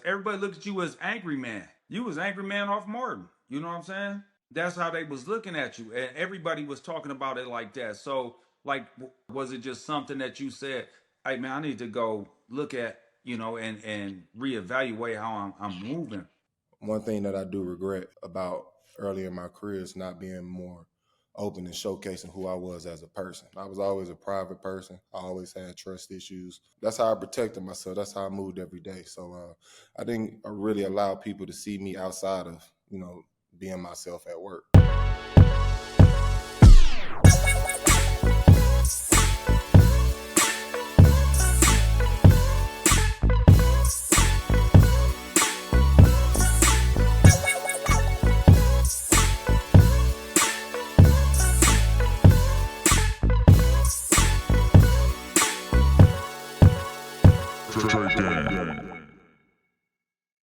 everybody looked at you as angry man. You was angry man off Martin. You know what I'm saying? That's how they was looking at you, and everybody was talking about it like that. So, like, was it just something that you said, "Hey, man, I need to go look at, and reevaluate how I'm moving"? One thing that I do regret about early in my career is not being more open and showcasing who I was as a person. I was always a private person. I always had trust issues. That's how I protected myself. That's how I moved every day. So I didn't really allow people to see me outside of, being myself at work.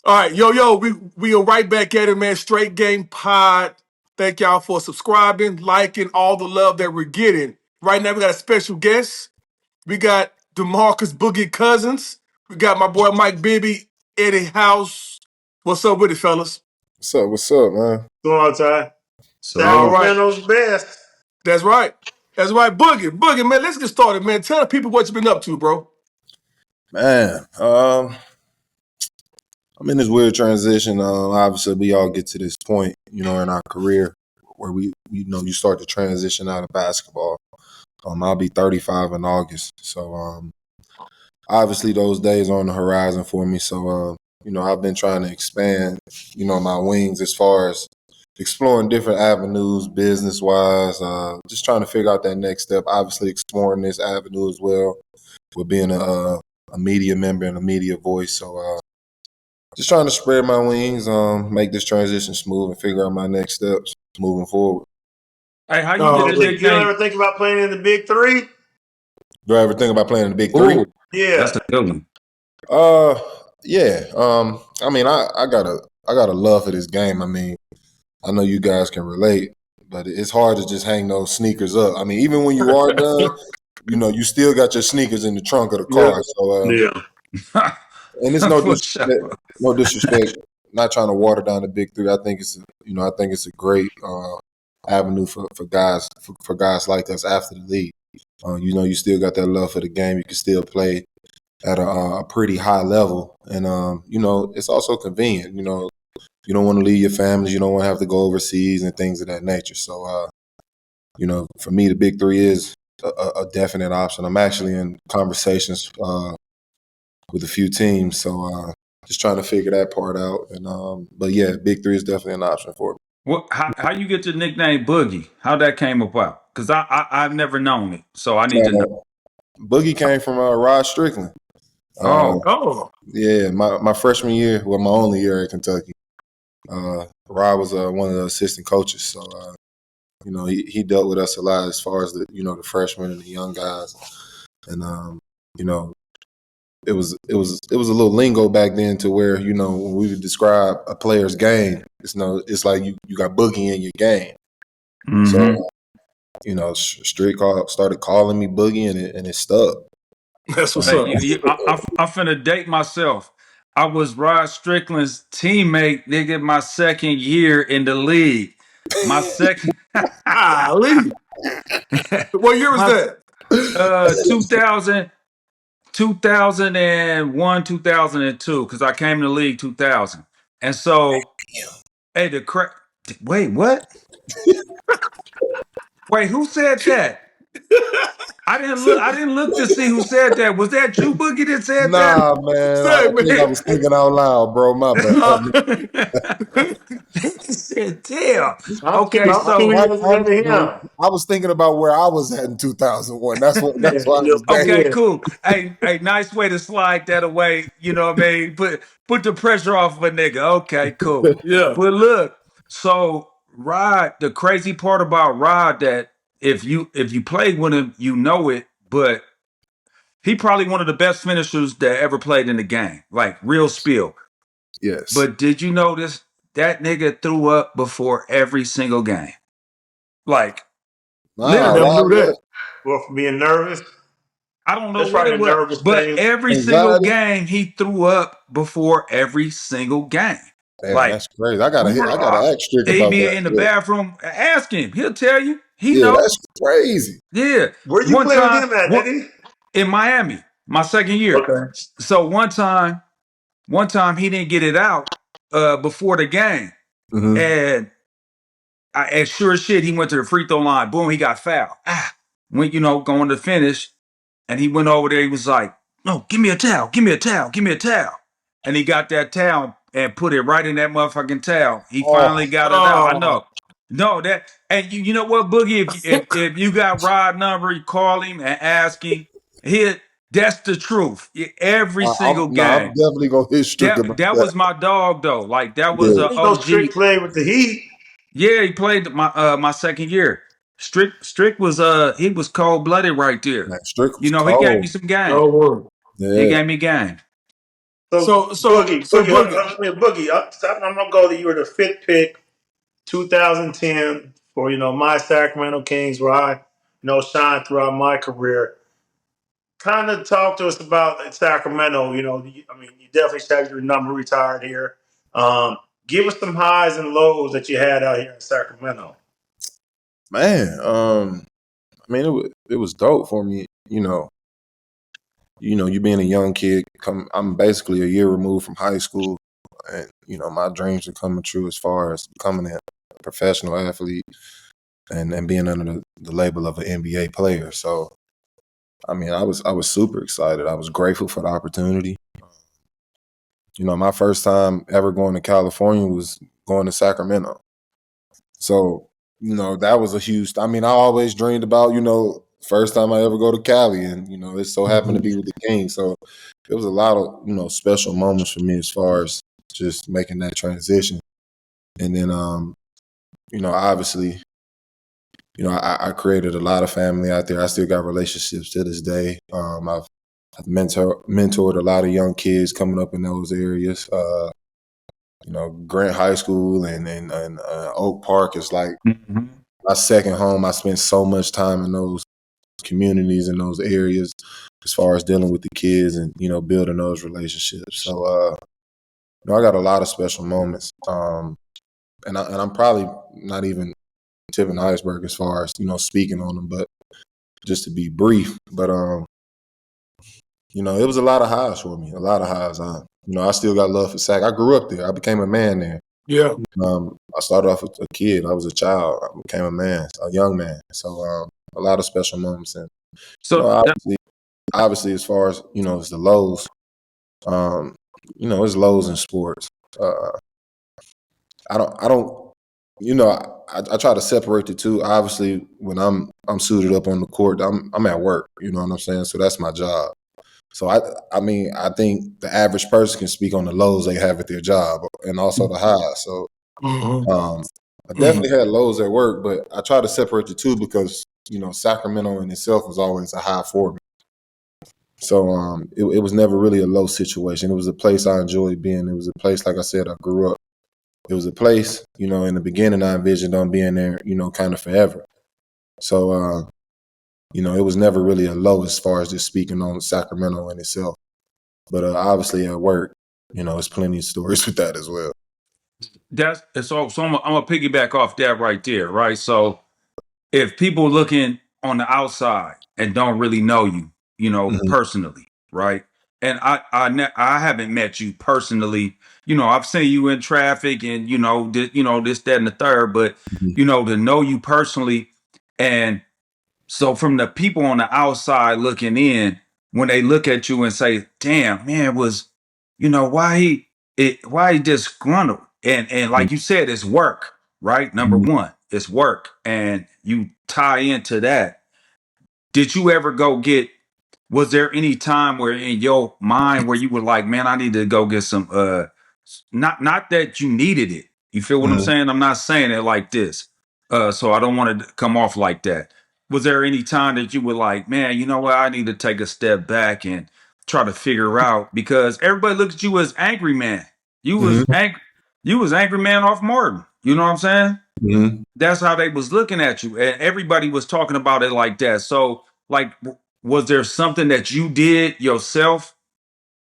All right, we are right back at it, man. Straight Game Pod. Thank y'all for subscribing, liking, all the love that we're getting. Right now, we got a special guest. We got DeMarcus Boogie Cousins. We got my boy Mike Bibby, Eddie House. What's up with it, fellas? What's up, man? What's going on, Ty? So, Sacramento's best. That's right. Boogie, man, let's get started, man. Tell the people what you've been up to, bro. Man, I'm in this weird transition. Obviously, we all get to this point, in our career where you start to transition out of basketball. I'll be 35 in August. So, obviously, those days are on the horizon for me. So, I've been trying to expand, my wings as far as exploring different avenues, business-wise, just trying to figure out that next step. Obviously, exploring this avenue as well with being a media member and a media voice. So, just trying to spread my wings, make this transition smooth, and figure out my next steps moving forward. hey, how you get a You don't nickname? ever think about playing in the Big Three? Do I ever think about playing in the Big Three? Ooh, Yeah. that's a good one. Yeah. I mean, I got a love for this game. I mean, I know you guys can relate, but it's hard to just hang those sneakers up. I mean, even when you are done, you still got your sneakers in the trunk of the car. So, and it's no For disrespect, sure. no disrespect. Not trying to water down the Big Three. I think it's a great avenue for guys for guys like us after the league. You still got that love for the game. You can still play at a pretty high level, and it's also convenient. You don't want to leave your families. You don't want to have to go overseas and things of that nature. So, for me, the Big Three is a definite option. I'm actually in conversations with a few teams, so just trying to figure that part out. And but yeah, Big Three is definitely an option for me. What? How you get the nickname Boogie? How that came about? Because I've never known it, so I need to know. Boogie came from Rod Strickland. Yeah, my freshman year, well, my only year at Kentucky. Rod was one of the assistant coaches, so he dealt with us a lot as far as the freshmen and the young guys, and it was a little lingo back then to where when we would describe a player's game, it's like you got Boogie in your game. Mm-hmm. So Strick started calling me Boogie, and it stuck. That's what's up. I'm finna date myself. I was Rod Strickland's teammate, nigga, my second year in the league. My second. What year was that? 2001, 2002, because I came to the league 2000. And so, hey, wait, what? Wait, who said that? I didn't look to see who said that. Was that you, Boogie, that said that? Nah, man. I think I was thinking out loud, bro. My bad. Damn. I'm Okay, 2 so years ahead of him. I was thinking about where I was at in 2001. That's why I was okay, thinking. cool. Hey, nice way to slide that away. You know what I mean? Put the pressure off of a nigga. Okay, cool. Yeah. But look, so Rod, the crazy part about Rod that if you played with him, you know it, but he probably one of the best finishers that ever played in the game. Like real spill. Yes. But did you notice that nigga threw up before every single game? Like Never knew that. Well, for being nervous. I don't know That's what probably it a was, nervous but thing. every single Anxiety. game he threw up before every single game. Damn, Like that's crazy. I gotta hit. I gotta ask Strick he about be that. in the Yeah, bathroom. Ask him. He'll tell you. He yeah, know. that's crazy. Yeah. Where you One play with time, him at, what Eddie? in Miami, my second year. Okay. So one time he didn't get it out before the game, Mm-hmm. and as sure as shit, he went to the free throw line. Boom, he got fouled. Went going to finish, and he went over there. He was like, "No, give me a towel. Give me a towel. Give me a towel." And he got that towel and put it right in that motherfucking towel. He Oh, finally got it out. I Oh, know. No, that and you know what, Boogie? If you got Rod number, you call him and ask him. That's the truth. Every single I'm game. definitely gonna hit Strick about That that. was my dog though. Like that was Yeah, a You know, Strick OG. played with the Heat. Yeah, he played my second year. Strick was he was cold blooded right there. man, Strick You was know, he gave cold. me some game. no word. He Yeah, gave me game. So So Boogie. Boogie. I'm gonna go that you were the fifth pick, 2010 for my Sacramento Kings, where I shine throughout my career. Kind of talk to us about Sacramento. You definitely have your number retired here. Give us some highs and lows that you had out here in Sacramento. man. I mean, it was dope for me. You being a young kid. I'm basically a year removed from high school, and my dreams are coming true as far as becoming a professional athlete and being under the label of an NBA player. So, I mean, I was super excited. I was grateful for the opportunity. My first time ever going to California was going to Sacramento. So, that was a huge. I mean, I always dreamed about, first time I ever go to Cali, and it so happened to be with the Kings. So, it was a lot of special moments for me as far as just making that transition. And then, obviously, I created a lot of family out there. I still got relationships to this day. I've mentored a lot of young kids coming up in those areas. Grant High School and Oak Park is like Mm-hmm. my second home. I spent so much time in those communities in those areas as far as dealing with the kids and building those relationships. So I got a lot of special moments, and I'm probably not even tipping the iceberg as far as speaking on them, but just to be brief. But it was a lot of highs for me, a lot of highs. I still got love for Sac. I grew up there. I became a man there. Yeah. I started off as a kid. I was a child. I became a man, a young man. So a lot of special moments. And So obviously, as far as as the lows, it's lows in sports. I don't. I try to separate the two. Obviously, when I'm suited up on the court, I'm at work. You know what I'm saying? So that's my job. So I mean, I think the average person can speak on the lows they have at their job and also the highs. So I definitely had lows at work, but I try to separate the two because Sacramento in itself was always a high for me. So it was never really a low situation. It was a place I enjoyed being. It was a place, like I said, I grew up. It was a place, in the beginning I envisioned on being there, kind of forever. So it was never really a low as far as just speaking on Sacramento in itself. But obviously at work, there's plenty of stories with that as well. I'm gonna piggyback off that right there, right? So if people looking on the outside and don't really know you, Mm-hmm. personally, right? And I haven't met you personally. I've seen you in traffic and this, that, and the third, but to know you personally, and so from the people on the outside looking in, when they look at you and say, "Damn, man, why he disgruntled?" And like you said, it's work, right? Number Mm-hmm. one, it's work, and you tie into that. Did you ever go get? Was there any time where in your mind where you were like, "Man, I need to go get some"? Not that you needed it. You feel what I'm Mm-hmm. saying? I'm not saying it like this. So I don't want to come off like that. Was there any time that you were like, man, you know what? I need to take a step back and try to figure out, because everybody looks at you as angry man. You was Mm-hmm. angry. You was angry man off Martin. You know what I'm saying? Mm-hmm. That's how they was looking at you, and everybody was talking about it like that. So, like, was there something that you did yourself,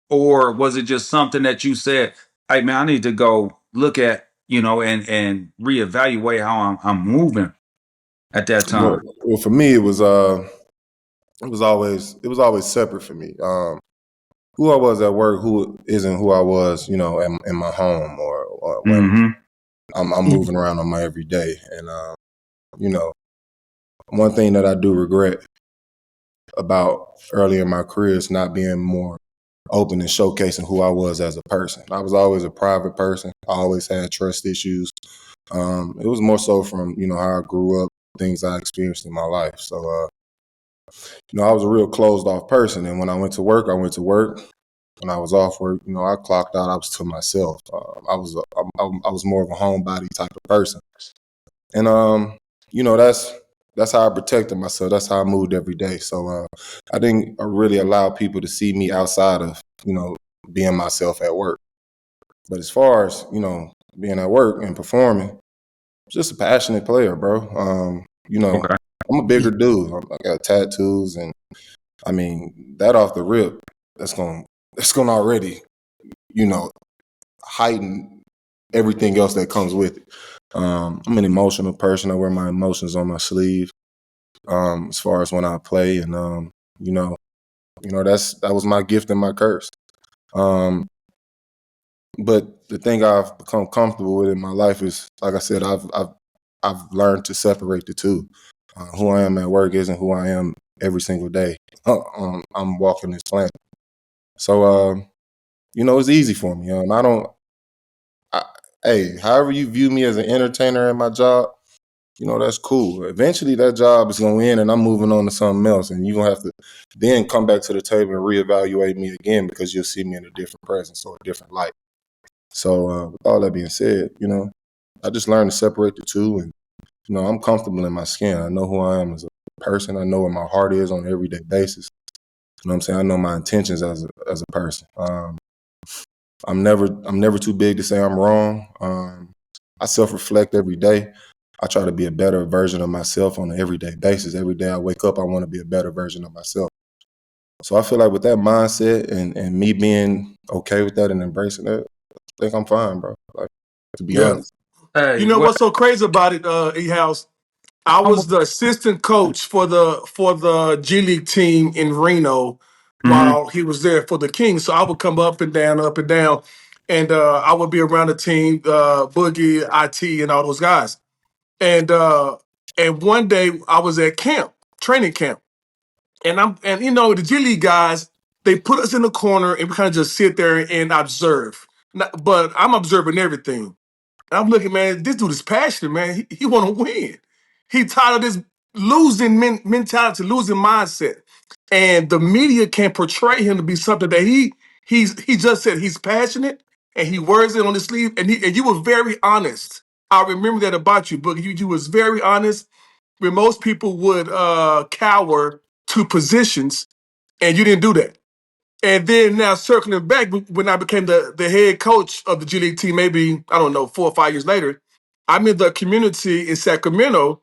or was it just something that you said, "Hey man, I need to go look at, and reevaluate how I'm moving at that time." Well, for me, it was always separate for me. Who I was at work, who isn't who I was, in my home or when Mm-hmm. I'm moving around on my everyday. And you know, one thing that I do regret about early in my career is not being more open and showcasing who I was as a person. I was always a private person. I always had trust issues. It was more so from how I grew up, things I experienced in my life. So I was a real closed off person, and when I went to work, I went to work. When I was off work, I clocked out. I was to myself. I was more of a homebody type of person, and that's how I protected myself. That's how I moved every day. So I didn't really allow people to see me outside of being myself at work. But as far as being at work and performing, I'm just a passionate player, bro. Okay. I'm a bigger dude. I got tattoos, and I mean that off the rip. That's gonna already heighten everything else that comes with it. I'm an emotional person. I wear my emotions on my sleeve. As far as when I play, and that was my gift and my curse. Um, but the thing I've become comfortable with in my life is, like I said, I've learned to separate the two. Who I am at work isn't who I am every single day. I'm walking this planet. So it's easy for me. I don't. Hey, however you view me as an entertainer in my job, that's cool. Eventually that job is going to end and I'm moving on to something else. And you're going to have to then come back to the table and reevaluate me again because you'll see me in a different presence or a different light. So with all that being said, I just learned to separate the two. And, I'm comfortable in my skin. I know who I am as a person. I know where my heart is on an everyday basis. You know what I'm saying? I know my intentions as a person. I'm never too big to say I'm wrong. I self-reflect every day. I try to be a better version of myself on an everyday basis. Every day I wake up, I want to be a better version of myself. So I feel like with that mindset and me being okay with that and embracing that, I think I'm fine, bro. Like, to be Yeah. honest. You Hey, know well, what's so crazy about it, E-House? I was the assistant coach for the G League team in Reno mhm. while he was there for the Kings. So I would come up and down, and I would be around the team, Boogie, IT, and all those guys. And one day I was at camp, training camp, and the G League guys, they put us in the corner and we kind of just sit there and observe. But I'm observing everything. I'm looking, man, this dude is passionate, man. He want to win. He tired of this losing mentality, losing mindset. And the media can portray him to be something that he just said he's passionate and he wears it on his sleeve. And you were very honest. I remember that about you, but you was very honest. Where most people would cower to positions, and you didn't do that. And then now circling back, when I became the head coach of the G League team, maybe, I don't know, 4 or 5 years later, I'm in the community in Sacramento,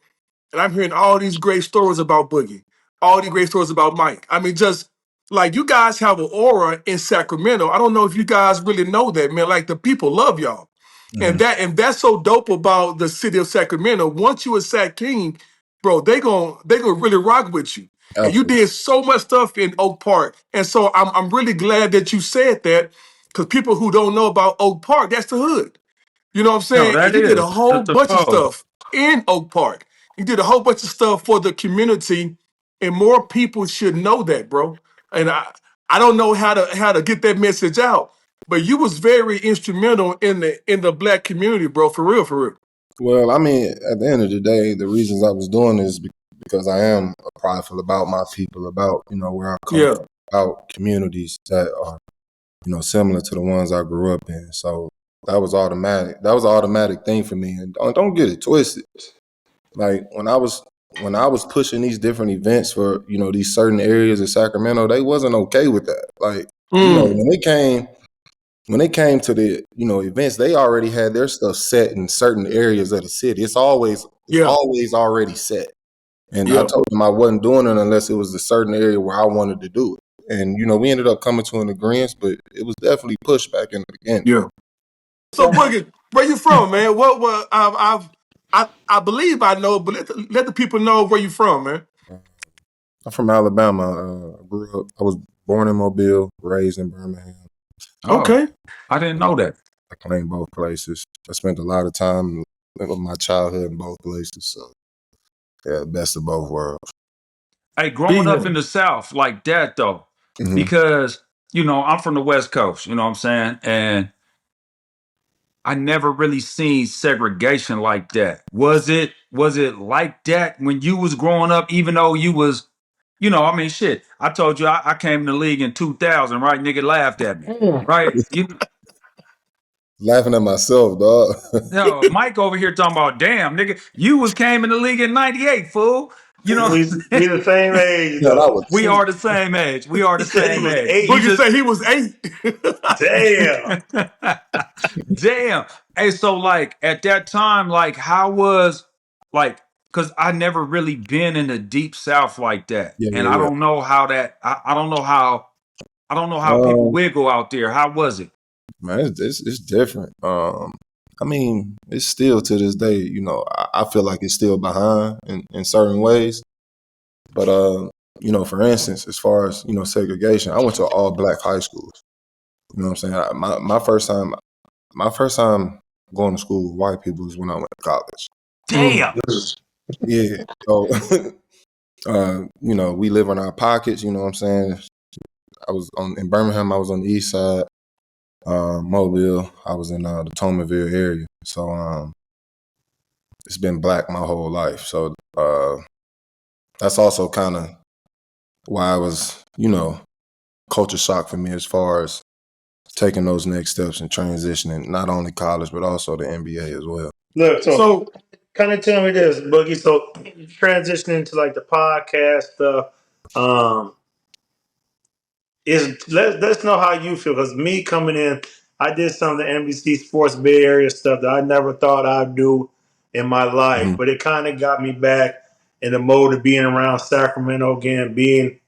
and I'm hearing all these great stories about Boogie, all these great stories about Mike. I mean, just like you guys have an aura in Sacramento. I don't know if you guys really know that, man. Like the people love y'all. Mhm. And that's so dope about the city of Sacramento. Once you a Sac King, bro, they gonna really rock with you. And you Absolutely. did so much stuff in Oak Park. And so I'm really glad that you said that, because people who don't know about Oak Park, that's the hood. You know what I'm No, saying? And that you did a is whole the bunch of pause. stuff in Oak Park. You did a whole bunch of stuff for the community, and more people should know that, bro. And I don't know how to get that message out, but you was very instrumental in the black community, bro. For real, for real. Well, I mean, at the end of the day, the reasons I was doing this because I am prideful about my people, about where I come Yeah, from, about communities that are similar to the ones I grew up in. So that was automatic. That was an automatic thing for me. And don't get it twisted. Like when I was pushing these different events for these certain areas of Sacramento, they wasn't okay with that. Like mm, when they came to the events, they already had their stuff set in certain areas of the city. It's always yeah, already set. And I Yeah. told him I wasn't doing it unless it was a certain area where I wanted to do it. And, we ended up coming to an agreement, but it was definitely pushback in the beginning. Yeah. So, Boogie, where you from, man? What? I believe I know, but let the people know where you from, man. I'm from Alabama. I was born in Mobile, raised in Birmingham. Oh, Okay. I didn't know that. I claim both places. I spent a lot of time with my childhood in both places. So, yeah, best of both worlds. Hey, Be growing up in here. the South like that though, Mm-hmm. because I'm from the West Coast, you know what I'm saying? And I never really seen segregation like that. Was it like that when you was growing up, even though you was, I mean, shit. I told you I came in the league in 2000, right? Nigga laughed at me, right? Laughing at myself, dog. Mike over here talking about, damn, nigga, you was came in the league in 98, fool. You know what I'm We saying? the same age Yeah, that though. was We two. are the same age. We are He the said he same was age. You eight. Boogie just said he was 8. Damn. damn. Hey, so like at that time, like how was like because I never really been in the deep south like that. Yeah, And yeah, I yeah. don't know how that I don't know how people Um, wiggle out there. How was it? Man, it's different. I mean, it's still to this day, I feel like it's still behind in certain ways. But for instance, as far as segregation, I went to all black high schools. You know what I'm saying? My first time going to school with white people is when I went to college. Damn. Yeah. So, we live in our pockets. You know what I'm saying? I was in Birmingham. I was on the east side. Mobile, I was in the Tomerville area. So it's been black my whole life. So that's also kind of why I was, culture shock for me as far as taking those next steps and transitioning, not only college, but also the NBA as well. Look, so So, kind of tell me this, Boogie. So you transitioning to like the podcast stuff. Um, let's know how you feel because me coming in, I did some of the NBC Sports Bay Area stuff that I never thought I'd do in my life, Mhm. but it kind of got me back in the mode of being around Sacramento again, being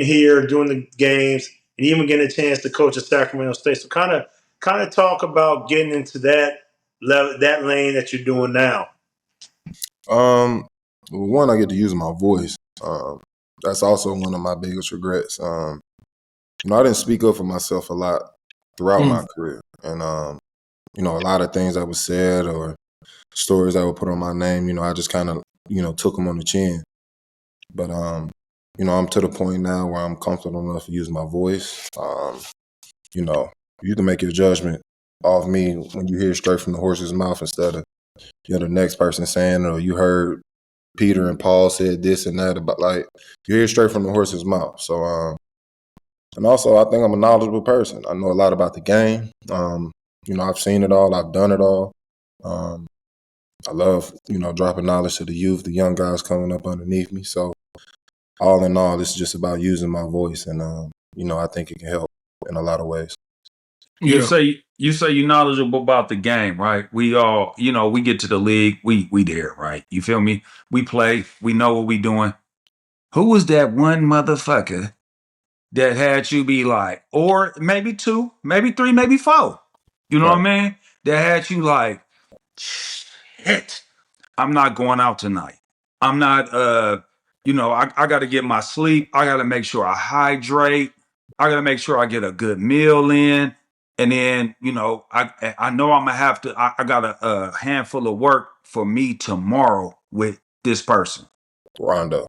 here, doing the games, and even getting a chance to coach at Sacramento State. So kind of talk about getting into that level, that lane that you're doing now. Well, one, I get to use my voice. That's also one of my biggest regrets. I didn't speak up for myself a lot throughout my career, and a lot of things that was said or stories that were put on my name, I just kind of, took them on the chin. But I'm to the point now where I'm comfortable enough to use my voice. You can make your judgment off me when you hear straight from the horse's mouth instead of the next person saying, or you heard Peter and Paul said this and that about, like, you hear straight from the horse's mouth. So and also I think I'm a knowledgeable person. I know a lot about the game. I've seen it all, I've done it all. I love, dropping knowledge to the youth, the young guys coming up underneath me. So all in all, it's just about using my voice, and I think it can help in a lot of ways. You yeah. say you're knowledgeable about the game, right? We all, we get to the league, we there, right? You feel me? We play, we know what we doing. Who was that one motherfucker that had you be like, or maybe two, maybe three, maybe four? You know what Right. I mean? That had you like, shit, I'm not going out tonight. I'm not I gotta get my sleep. I gotta make sure I hydrate. I gotta make sure I get a good meal in. And then, I know I'm gonna have to I got a handful of work for me tomorrow with this person. Rondo.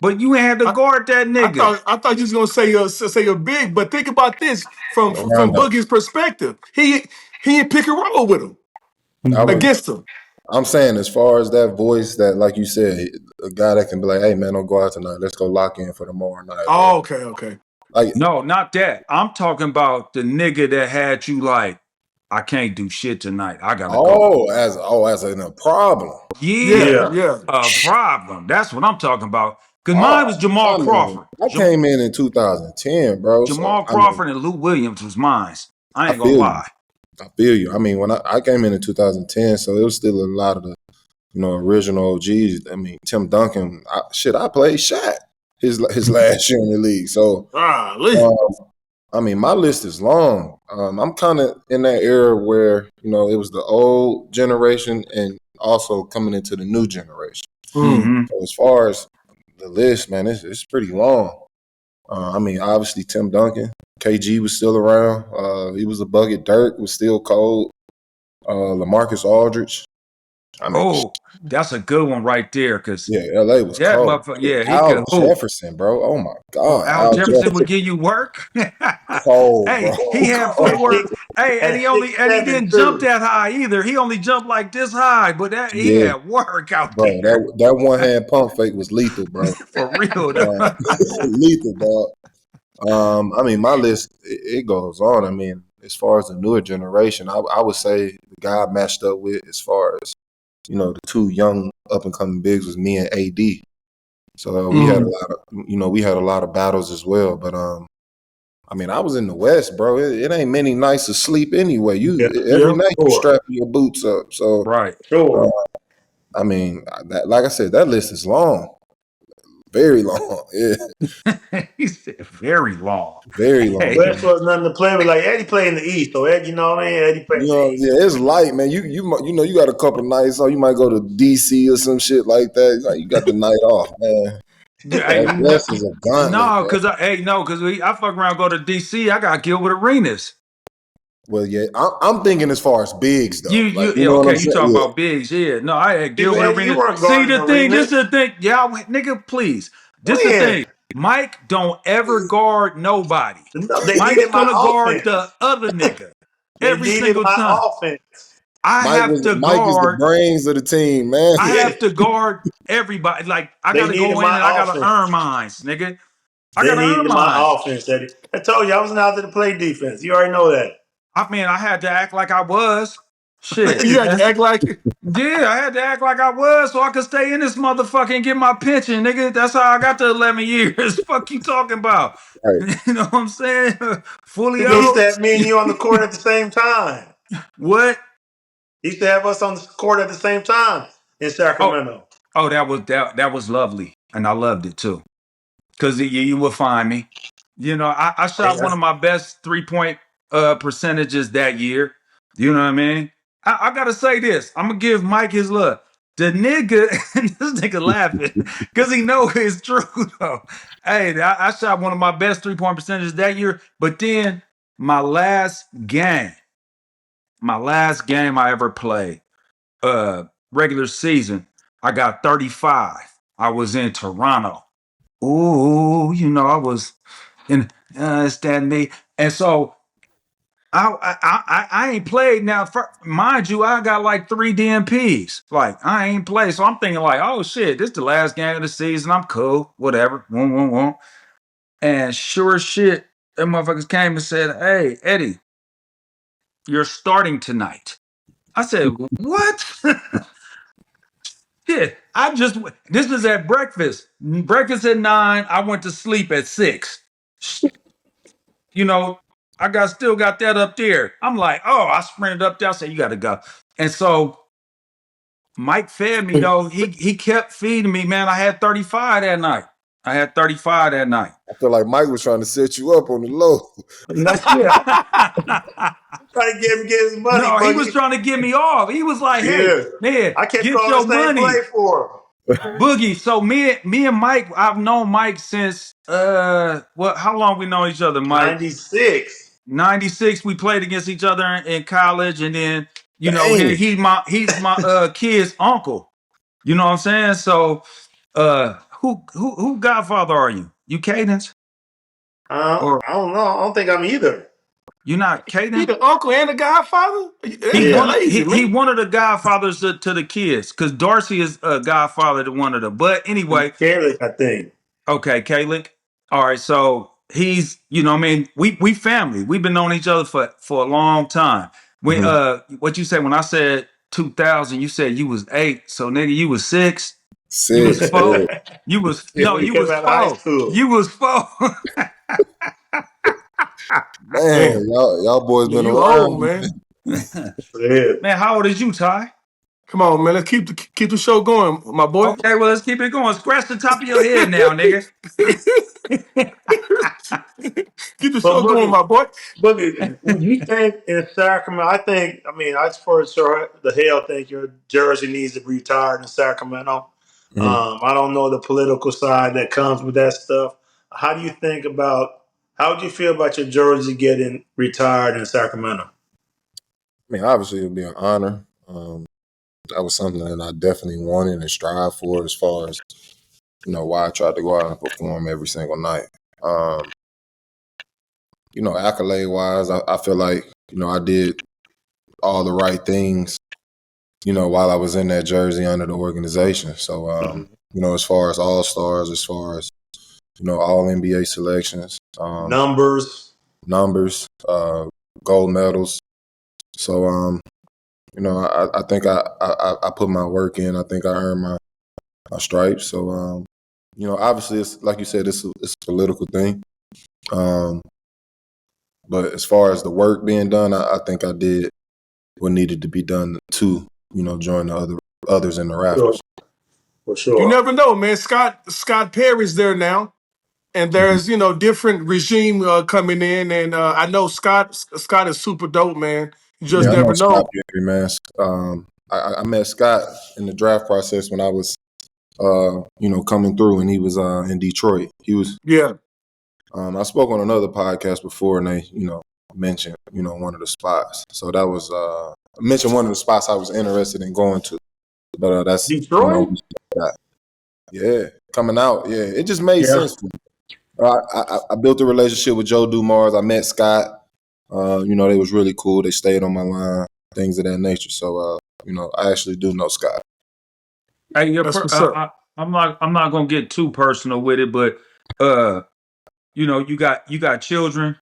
But you ain't had to I, guard that I nigga. thought I thought you was gonna say you're big, but think about this from Rondo. Boogie's perspective. He ain't pick and roll with him I was. against him. I'm saying, as far as that voice, that, like you said, a guy that can be like, "Hey man, don't go out tonight. Let's go lock in for tomorrow night." Or Oh, okay. like, No, not that. I'm talking about the nigga that had you like, I can't do shit tonight. I gotta go. as in a problem. Yeah, Yeah, Yeah. yeah. a problem. That's what I'm talking about. Cause mine was Oh, Jamal I mean, Crawford. I came in 2010, bro. So Jamal I mean, Crawford and Lou Williams was mine. I I ain't gonna feel you. lie. I feel you. I mean, when I came in 2010, so it was still a lot of the original OGs. I mean, Tim Duncan. I played Shaq his last year in the league. So, I mean, my list is long. I'm kind of in that era where it was the old generation and also coming into the new generation. Mm-hmm. So as far as the list, man, it's pretty long. I mean, obviously Tim Duncan, KG was still around. He was a bucket. Dirk was still cold. LaMarcus Aldridge. I mean, that's a good one right there. Cause LA was that cold. motherfucker, yeah, he Al could hoop. Jefferson, bro. Oh my Oh, God, Al Jefferson would give you work. cold, Hey, bro. he had footwork. Hey, and At he 6'7" didn't jump too. that high either. He only jumped like this high, but he Yeah, had work out bro. there. That one hand pump fake was lethal, bro. For real. Lethal, dog. I mean, my list it goes on. I mean, as far as the newer generation, I would say the guy I matched up with, as far as the two young up and coming bigs, was me and AD. So we had a lot of we had a lot of battles as well. But I mean, I was in the West, bro. It ain't many nights to sleep anyway. Every night you strapping your boots up. So Right. Sure. I mean, like I said, that list is long. Very long. Yeah. He said very long. Very long. West was nothing to play with. Like Eddie played in the East, so Eddie, you know what I mean? Eddie played in the East. Yeah, it's light, man. You got a couple nights, so you might go to DC or some shit like that. Like, you got the night off, man. West is a gauntlet. No, because I fuck around, go to DC. I got Gilbert Arenas. Well, yeah, I'm thinking as far as bigs though. You talking about bigs? Yeah, no, I had Gilbert Arenas. See the thing, this is the thing, nigga, please. This is the thing. Mike don't ever guard nobody. Mike's gonna guard the other nigga every single time. Offense. Mike is the brains of the team, man. I have to guard everybody. Like I gotta go in and I gotta earn mine, nigga. I gotta earn mine. My offense, Eddie. I told you I wasn't out there to play defense. You already know that. I mean, I had to act like I was. Shit. You had to act like it? Yeah, I had to act like I was so I could stay in this motherfucker and get my pension, nigga. That's how I got the 11 years. Fuck you talking about? Right. You know what I'm saying? Fully out. He used to have me and you on the court at the same time. What? He used to have us on the court at the same time in Sacramento. Oh, that was lovely. And I loved it too. Because you would find me. I shot one of my best 3-point percentages that year. You know what I mean? I gotta say this. I'm gonna give Mike his love. The nigga, this nigga laughing because he know it's true though. Hey, I shot one of my best 3-point percentages that year. But then my last game I ever played, regular season, I got 35. I was in Toronto. Ooh, I was in it's that me. And so I ain't played now. Mind you, I got like 3 DMPs. Like I ain't played, so I'm thinking like, oh shit, this is the last game of the season. I'm cool, whatever. And sure as shit, them motherfuckers came and said, "Hey, Eddie, you're starting tonight." I said, "What?" Yeah, this was at breakfast. Breakfast at 9. I went to sleep at 6. I still got that up there. I'm like, oh, I sprinted up there. I said, you got to go. And so Mike fed me though. He kept feeding me, man. I had 35 that night. I feel like Mike was trying to set you up on the low. Trying to get his money. No, he was trying to get me off. He was like, hey, man, I can't get your money. Play for him. Boogie. So me and Mike, I've known Mike since how long we know each other, Mike? 96. We played against each other in college, and then he's my kid's uncle. You know what I'm saying? So who godfather are you? You Cadence? I don't know. I don't think I'm either. You're not Cadence? He the uncle and the godfather? He one of the godfathers to the kids, because Darcy is a godfather to one of them. But anyway. Kalik, I think. Okay, Kalik. All right, so he's, we family. We've been knowing each other for a long time. When what you said when I said 2000, you said you was 8. So nigga, you was 6. 6. You was 4. You was you was 4. You was 4. Man, y'all boys been around, old, man. Man, how old is you, Ty? Come on, man. Let's keep the show going, my boy. Okay, well, let's keep it going. Scratch the top of your head now, nigga. Keep the But show going, my boy. Boogie, would you think in Sacramento? I mean, I for sure the hell think your jersey needs to be retired in Sacramento. Mhm. I don't know the political side that comes with that stuff. How do you think about? How would you feel about your jersey getting retired in Sacramento? I mean, obviously, it'd be an honor. That was something that I definitely wanted and strive for as far as, why I tried to go out and perform every single night. Accolade-wise, I feel like, I did all the right things, while I was in that jersey under the organization. So, as far as all-stars, as far as, all NBA selections, Numbers. numbers, gold medals. So, I think I put my work in. I think I earned my stripes. So, obviously, it's like you said, it's a political thing. But as far as the work being done, I think I did what needed to be done to, join the others in the Sure, rafters. for You sure. never know, man. Scott Perry's there now, and Mhm. there's different regime coming in, and I know Scott is super dope, man. You just Yeah, I know never Scott know. Perry, man. I met Scott in the draft process when I was, coming through, and he was in Detroit. He was. Yeah, I spoke on another podcast before, and they, mentioned, one of the spots. So that was mentioned one of the spots I was interested in going to. But that's, Detroit. yeah, coming out. Yeah, it just made Yeah. sense for me. I built a relationship with Joe Dumars. I met Scott. They was really cool. They stayed on my line, things of that nature. So, I actually do know Scott. Hey, that's what's up. I'm not gonna get too personal with it, but uh, you got children,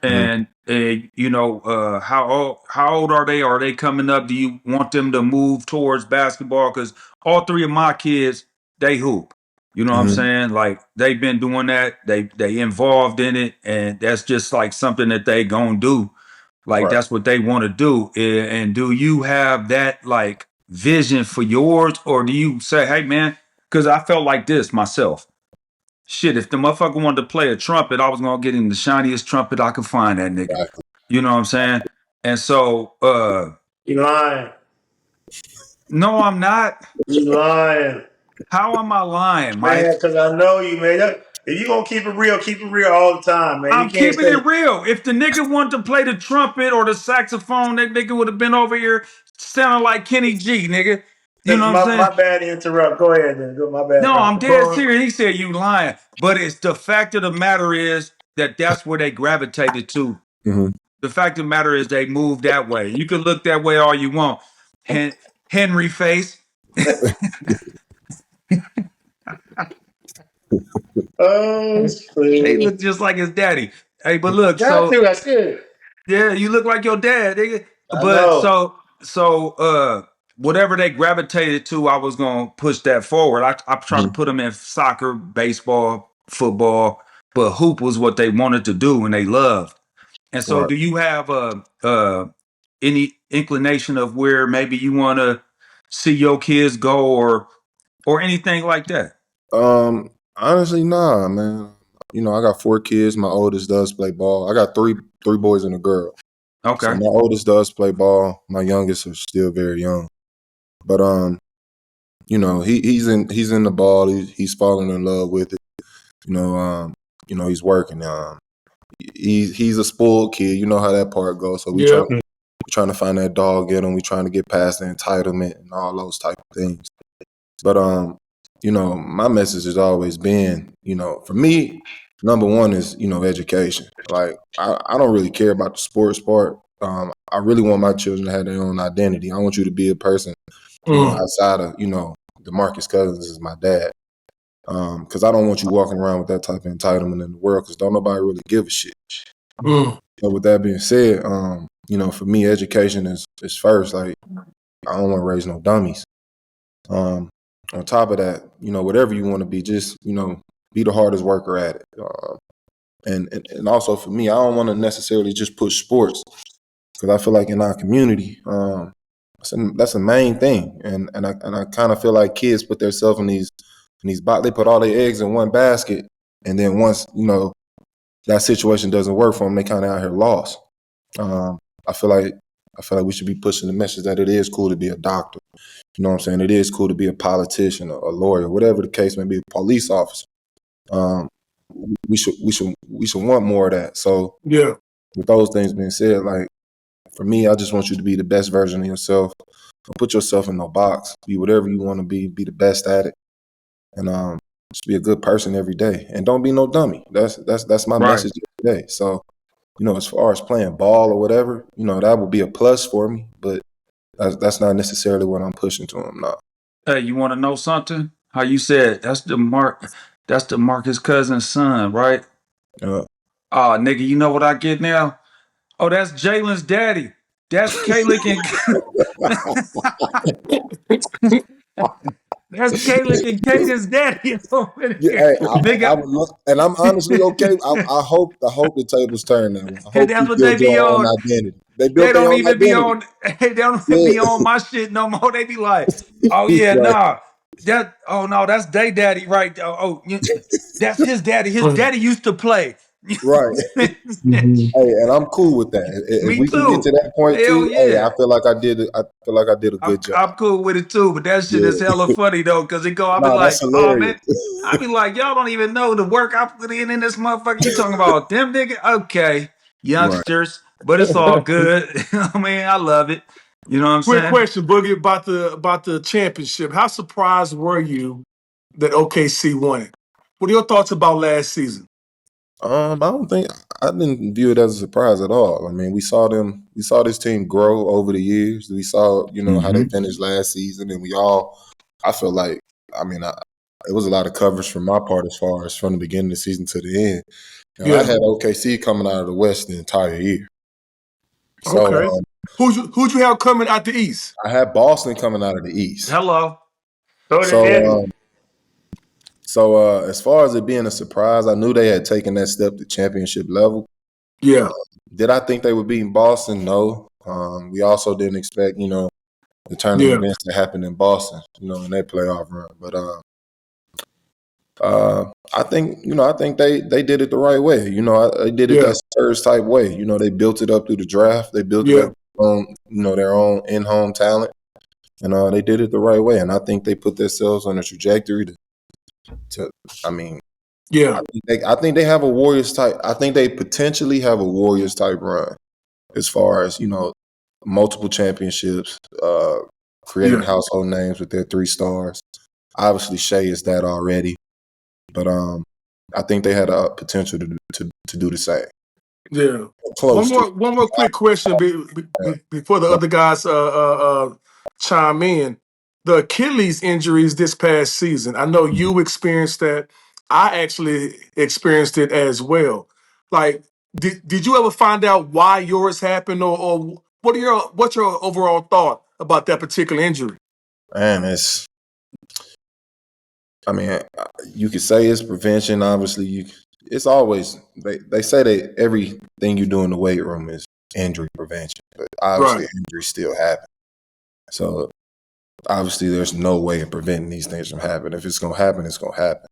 Mm-hmm. and how old are they? Are they coming up? Do you want them to move towards basketball? Because all three of my kids, they hoop. You know what I'm Mm-hmm. saying? Like they've been doing that. They involved in it, and that's just like something that they gonna do. Like Right. that's what they want to do. And do you have that like vision for yours, or do you say, hey man, because I felt like this myself. Shit, if the motherfucker wanted to play a trumpet, I was gonna get him the shiniest trumpet I could find that nigga. Exactly. You know what I'm saying? And so You lying. no, I'm not. You lying. How am I lying, Man, Mike? because I know you, man. If you gonna keep it real all the time, man. You I'm can't keeping say it real. If the nigga wanted to play the trumpet or the saxophone, that nigga would have been over here sounding like Kenny G, nigga. You know what I'm saying? my bad to interrupt. Go ahead then. Go my bad. No, I'm dead But serious. He said you lying, but it's the fact of the matter is that that's where they gravitated to. Mm-hmm. The fact of the matter is they moved that way. You can look that way all you want. Henry face. Oh, He please. look just like his daddy. Hey, but look, Got so to. That's good. yeah, you look like your dad, nigga. I But know. so whatever they gravitated to, I was gonna push that forward. I tried to put them in soccer, baseball, football, but hoop was what they wanted to do and they loved. And so, Right. do you have any inclination of where maybe you want to see your kids go, or anything like that? Honestly, nah, man. I got 4 kids. My oldest does play ball. I got three boys and a girl. So Okay. my oldest does play ball. My youngest is still very young. But he's in the ball. He's falling in love with it. He's working. He's a spoiled kid. You know how that part goes. So yeah, we trying to find that dog in him. We trying to get past the entitlement and all those type of things. But my message has always been, for me, number one is, education. Like I don't really care about the sports part. I really want my children to have their own identity. I want you to be a person, outside of, DeMarcus Cousins is my dad. Because I don't want you walking around with that type of entitlement in the world, because don't nobody really give a shit. So with that being said, for me, education is first. Like I don't want to raise no dummies. On top of that, whatever you want to be, just be the hardest worker at it. And also for me, I don't want to necessarily just push sports, because I feel like in our community, That's the main thing, and I kind of feel like kids put themselves in these they put all their eggs in one basket, and then once that situation doesn't work for them, they kind of out here lost. I feel like we should be pushing the message that it is cool to be a doctor. You know what I'm saying? It is cool to be a politician, a lawyer, whatever the case may be, a police officer. We should want more of that. So Yeah. with those things being said, like for me, I just want you to be the best version of yourself. Don't put yourself in no box. Be whatever you want to be the best at it. And just be a good person every day. And don't be no dummy. That's my message every day. So, as far as playing ball or whatever, that would be a plus for me, but that's not necessarily what I'm pushing to him now. Hey, you want to know something? How you said that's DeMarcus Cousins' son, right? Oh, nigga, you know what I get now? Oh, that's Jalen's daddy. That's Kalik and that's Kalik and Kaden's daddy over there. I would love, and I'm honestly okay. I hope the tables turn now. I hope That's you what build they be your own on. identity. They They built their don't own even be identity. on. They don't even be on my shit no more. They be like, "Oh yeah, Right. nah, oh no, that's they daddy, right? That's his daddy. His daddy used to play." Right. Hey, and I'm cool with that. If Me we can get to too. that point Hell too, hey, yeah. I feel like I did it. I feel like I did a good job. I'm cool with it too, but that shit is Yeah. hella funny though, because I be Nah, that's like, oh man, hilarious. I be like, y'all don't even know the work I put in this motherfucker. You talking about them nigga? Okay, Right. youngsters, but it's all good. I mean, I love it. You know what I'm Quick saying? question, Boogie, about the championship. How surprised were you that OKC won it? What are your thoughts about last season? I didn't view it as a surprise at all. I mean, we saw this team grow over the years. We saw, how they finished last season, and I feel like, it was a lot of coverage from my part as far as from the beginning of the season to the end. I had OKC coming out of the West the entire year. So, okay. Who'd you have coming out the East? I had Boston coming out of the East. Hello. So as far as it being a surprise, I knew they had taken that step to championship level. Yeah. Did I think they would beat Boston? No. We also didn't expect, the turn of events that happened in Boston, in their playoff run. But I think they did it the right way. They did it that Spurs type way. They built it up through the draft. They built it up on, their own in-home talent. And they did it the right way. And I think they put themselves on a trajectory I think they have a Warriors type. I think they potentially have a Warriors type run as far as, multiple championships, creating household names with their 3 stars. Obviously, Shea is that already. But I think they had a potential to do the same. Yeah. Close. One more quick question before the other guys chime in. The Achilles injuries this past season. I know you experienced that. I actually experienced it as well. Like, did you ever find out why yours happened, or what's your overall thought about that particular injury? Man, you could say it's prevention. Obviously, it's always they say that everything you do in the weight room is injury prevention, but obviously injuries still happen. So obviously, there's no way of preventing these things from happening. If it's gonna happen, it's gonna happen.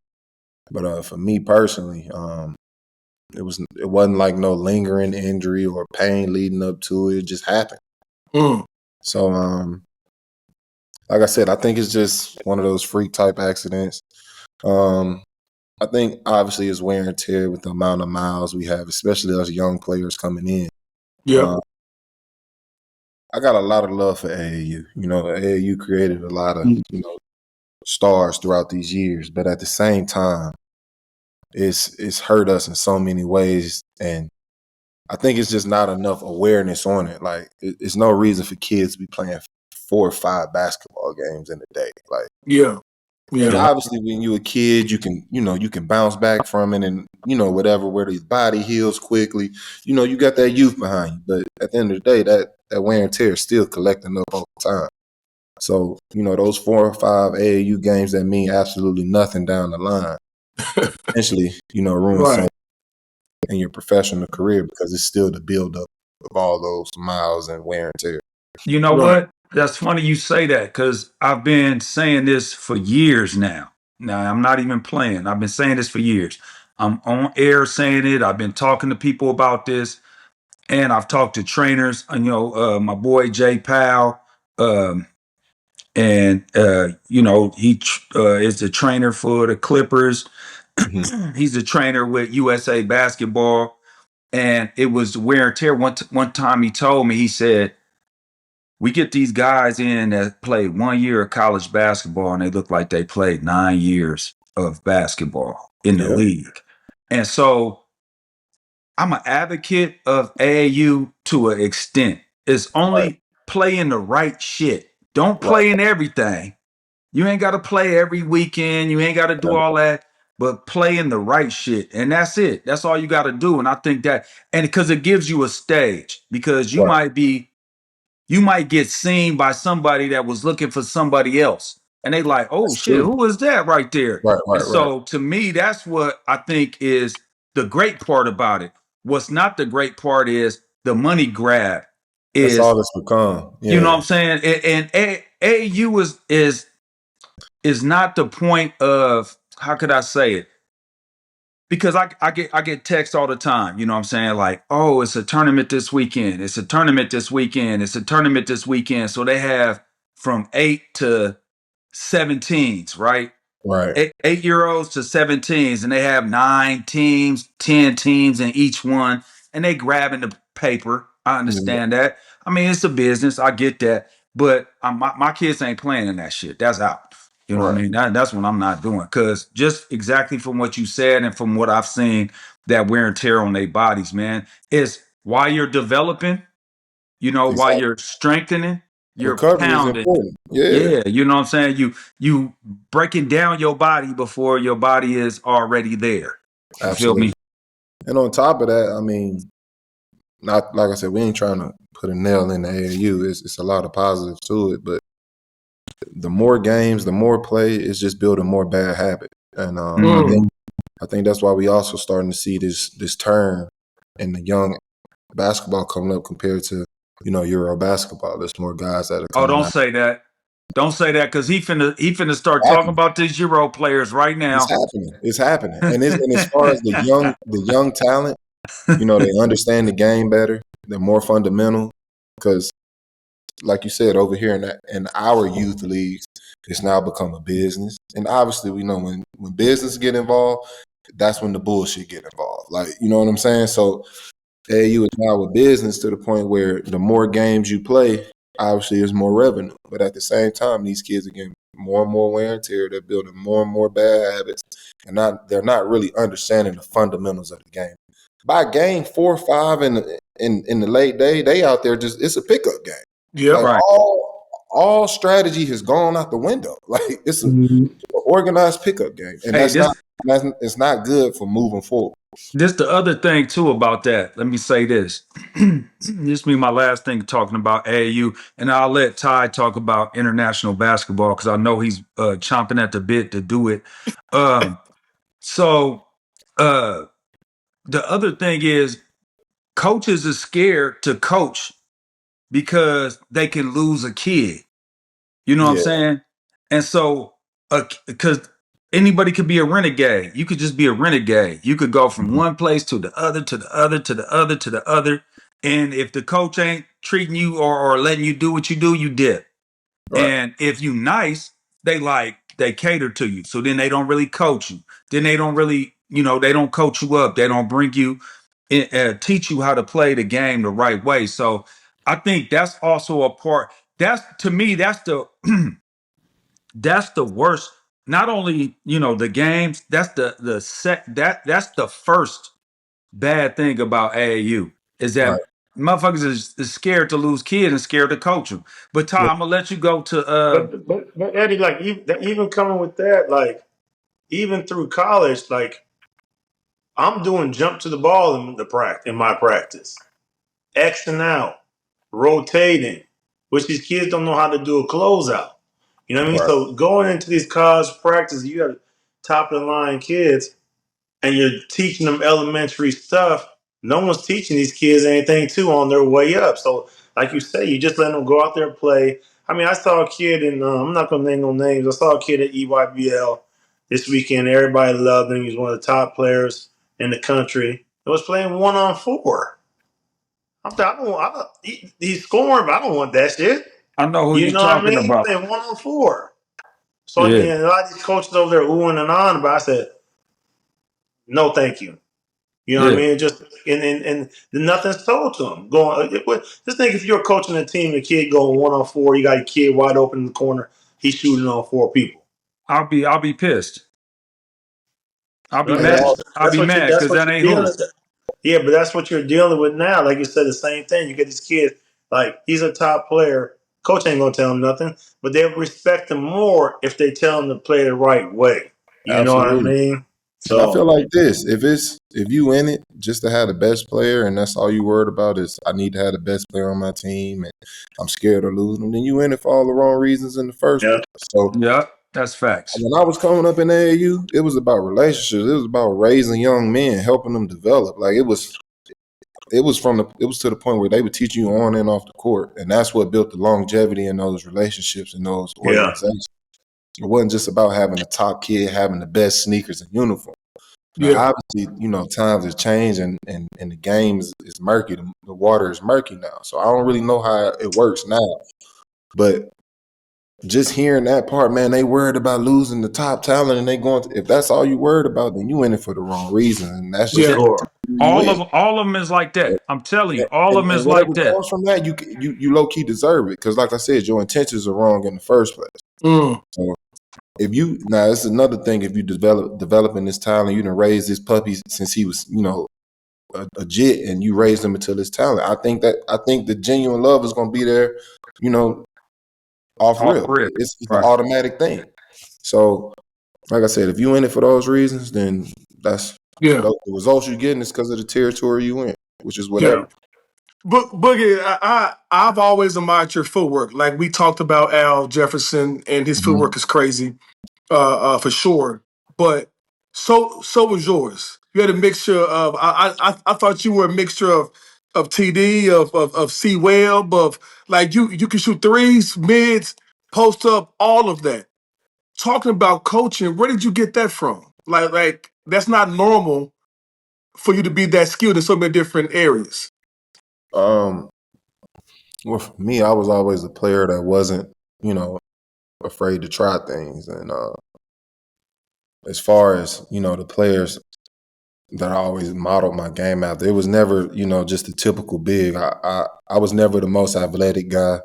But for me personally, it wasn't like no lingering injury or pain leading up to it. It just happened. So like I said, I think it's just one of those freak type accidents. I think obviously it's wear and tear with the amount of miles we have, especially as young players coming in. Yeah. I got a lot of love for AAU. AAU created a lot of, stars throughout these years, but at the same time, it's hurt us in so many ways. And I think it's just not enough awareness on it. Like, it's no reason for kids to be playing 4 or 5 basketball games in a day. Like, and obviously when you're a kid, you can bounce back from it and, whatever, where the body heals quickly, you got that youth behind you. But at the end of the day, that wear and tear is still collecting up all the time. So, those 4 or 5 AAU games that mean absolutely nothing down the line, essentially, ruin something in your professional career because it's still the buildup of all those miles and wear and tear. You know what? That's funny you say that because I've been saying this for years now. Now, I'm not even playing. I've been saying this for years. I'm on air saying it. I've been talking to people about this, and I've talked to trainers. My boy Jay Powell, um, and he is the trainer for the Clippers. Mhm. He's a trainer with USA Basketball, and it was wear and tear. One time he told me, he said, we get these guys in that played 1 year of college basketball and they look like they played 9 years of basketball in the Yeah. league. And so I'm an advocate of AAU to an extent. It's Right. only playing the right shit. Don't Right. play in everything. You ain't got to play every weekend. You ain't got to do all that, but play in the right shit. And that's it. That's all you got to do. And I think that, and because it gives you a stage, because Right. you might get seen by somebody that was looking for somebody else. And they like, oh That's shit, true. who was that right there? Right. And Right. Right. so to me, that's what I think is the great part about it. What's not the great part is the money grab That's is, all it's become. you know what Yeah. I'm saying? And AAU is not the point of, how could I say it? Because I get texts all the time, you know what I'm saying? Like, oh, it's a tournament this weekend. It's a tournament this weekend. It's a tournament this weekend. So they have from 8 to 17s, right? Right. 8 year olds to 17s, and they have 9 teams, 10 teams in each one, and they grabbing the paper. I Yeah. understand that. I mean, it's a business. I get that. But my kids ain't playing in that shit. That's out. You know what I Right. mean? That's what I'm not doing. Because just exactly from what you said and from what I've seen, that wear and tear on their bodies, man, is while you're developing, while Exactly. you're strengthening, you're Recovery is pounding. important. Yeah. Yeah, you know what I'm saying? You breaking down your body before your body is already there. You feel Absolutely. me? And on top of that, I mean, not like I said, we ain't trying to put a nail in the AAU. It's a lot of positives to it, but the more games, the more play, it's just building more bad habit. And Mhm. I think that's why we also starting to see this turn in the young basketball coming up compared to Euro basketball. There's more guys that are Oh, coming don't out. say that. Don't say that because he finna start talking Happening. about these Euro players right It's now. happening. It's happening. And as far as the young talent, they understand the game better. They're more fundamental because, like you said, over here in our youth leagues, it's now become a business. And obviously, we know when business get involved, that's when the bullshit get involved. Like, you know what I'm saying? So AAU is now a business to the point where the more games you play, obviously, there's more revenue. But at the same time, these kids are getting more and more wear and tear. They're building more and more bad habits, and they're not really understanding the fundamentals of the game. By game 4 or 5 in the late day, they out there it's a pickup game. Yep. Like Right. all strategy has gone out the window. Like it's an organized pickup game, and Hey, it's not good for moving forward. this the other thing too about that. Let me say this. This be my last thing talking about AAU, and I'll let Ty talk about international basketball because I know he's chomping at the bit to do it. Um, so uh, the other thing is coaches are scared to coach because they can lose a kid. You know what I'm Yeah, saying? And so, because anybody could be a renegade. You could just be a renegade. You could go from one place to the other, to the other, to the other, to the other. And if the coach ain't treating you or letting you do what you do, you dip. right. And if you nice, they cater to you. So then they don't really coach you. Then they don't really, they don't coach you up. They don't bring you, teach you how to play the game the right way. So I think that's also a part. That's to me, that's the worst. Not only the games. That's that's the first bad thing about AAU is Right. that motherfuckers is scared to lose kids and scared to coach them. But Ty, Yeah. I'm gonna let you go to But Eddie, like even coming with that, like even through college, like I'm doing jump to the ball in my practice, Xing out, rotating, which these kids don't know how to do a closeout. You know what I mean? Right. So going into these college practices, you got top of the line kids, and you're teaching them elementary stuff. No one's teaching these kids anything too on their way up. So, like you say, you just let them go out there and play. I mean, I saw a kid in, I'm not going to name no names. I saw a kid at EYBL this weekend. Everybody loved him. He was one of the top players in the country. He was playing 1-on-4. He's scoring, but I don't want that shit. I know who You you're know what I talking mean? He's about. playing 1-on-4. So, Yeah. a lot of these coaches over there oohing and on, but I said, no, thank you. You know what I Yeah. mean? Just and nothing's told to him. Just think if you're coaching a team, the kid going 1-on-4, you got a kid wide open in the corner, he's shooting on 4 people. I'll be pissed. I'll be Right? mad. I'll be mad That's because what that you're ain't dealing who. with. Yeah, but that's what you're dealing with now. Like you said, the same thing. You get these kids, like he's a top player. Coach ain't gonna tell him nothing, but they'll respect him more if they tell him to play the right way. You know what I Absolutely. mean? And I feel So like this: if you in it just to have the best player, and that's all you worried about is I need to have the best player on my team, and I'm scared of losing them, then you in it for all the wrong reasons in the first yeah, place. So Yeah, that's facts. when I was coming up in AAU, it was about relationships. It was about raising young men, helping them develop. Like it was to the point where they would teach you on and off the court, and that's what built the longevity in those relationships and those yeah, organizations. It wasn't just about having the top kid having the best sneakers and uniform. Now, Yeah. obviously, times have changed and the game is murky. The water is murky now. So I don't really know how it works now. But just hearing that part, man, they worried about losing the top talent and they going to, if that's all you worried about, then you in it for the wrong reason. And that's Yeah. just sure. you in. All of them is like that. I'm telling you, all of them And is whatever like that. comes from that, you low key deserve it. Because like I said, your intentions are wrong in the first place. Mm. So if you now, it's another thing. If you developing this talent, you done raise this puppy since he was, a jit, and you raise him until his talent. I think the genuine love is going to be there, you know, off Off rip. rip. It's an Right. automatic thing. So, like I said, if you in it for those reasons, then that's Yeah. the results you're getting is because of the territory you in, which is Yeah. whatever. Boogie, I've always admired your footwork. Like we talked about Al Jefferson, and his Mm-hmm. footwork is crazy, for sure. But so was yours. You had a mixture of. I thought you were a mixture of TD, of C Webb, of like you can shoot threes, mids, post up, all of that. Talking about coaching, where did you get that from? Like that's not normal for you to be that skilled in so many different areas. Um, well, for me, I was always a player that wasn't, afraid to try things, and as far as the players that I always modeled my game after. It was never, just a typical big. I was never the most athletic guy.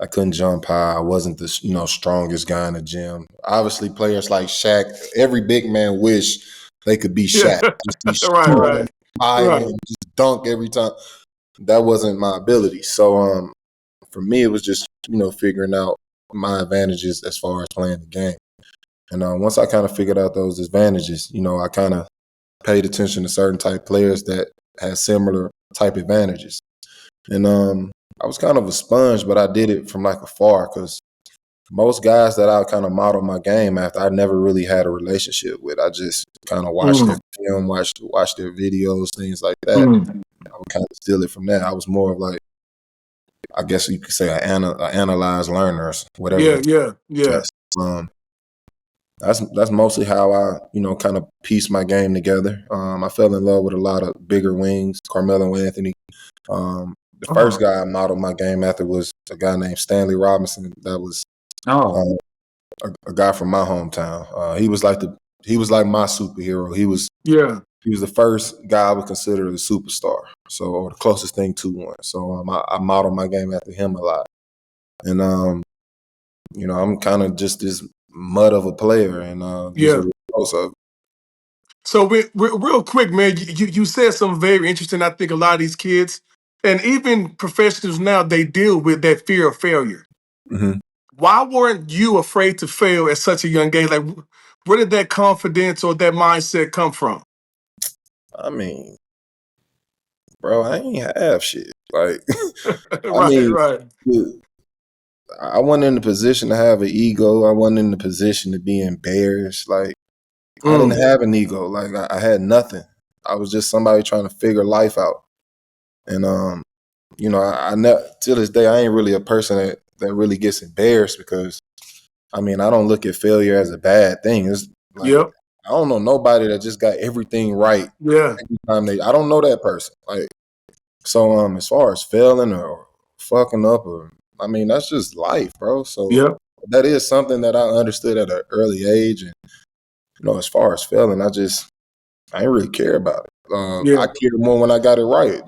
I couldn't jump high. I wasn't the strongest guy in the gym. Obviously, players like Shaq, every big man wish they could be Yeah, Shaq. Just be strong, right, violent, right. just dunk every time. That wasn't my ability. So for me, it was just figuring out my advantages as far as playing the game. And once I kind of figured out those advantages, I kind of paid attention to certain type players that had similar type advantages. And I was kind of a sponge, but I did it from like afar because most guys that I kind of modeled my game after, I never really had a relationship with. I just kind of watched their Mm, film, watched their videos, things like that. mm. I would kind of steal it from that. I was more of like, I guess you could say, an analyzed learner, or whatever. Yeah. Um, that's mostly how I, kind of pieced my game together. I fell in love with a lot of bigger wings, Carmelo Anthony. The first guy I modeled my game after was a guy named Stanley Robinson. That was Oh, a guy from my hometown. He was like my superhero. Yeah. He was the first guy I would consider a superstar. So, or the closest thing to one. So I modeled my game after him a lot. And I'm kind of just this mud of a player, and these are Yeah. the results of. So real quick, man, you said something very interesting. I think a lot of these kids and even professionals now, they deal with that fear of failure. Mhm. Why weren't you afraid to fail at such a young age? Like, where did that confidence or that mindset come from? I mean, bro, I ain't have shit. Like, I Right, mean, right. I wasn't in the position to have an ego. I wasn't in the position to be embarrassed. Like, I didn't Mm, have an ego. Like, I had nothing. I was just somebody trying to figure life out. And I never, till this day, I ain't really a person that that really gets embarrassed because I mean I don't look at failure as a bad thing. It's like Yep. I don't know nobody that just got everything right Yeah. every time I don't know that person. Like so as far as failing or fucking up or I mean that's just life, bro. So Yep. that is something that I understood at an early age and you know, as far as failing, I didn't really care about it. I Yeah. cared more when I got it right.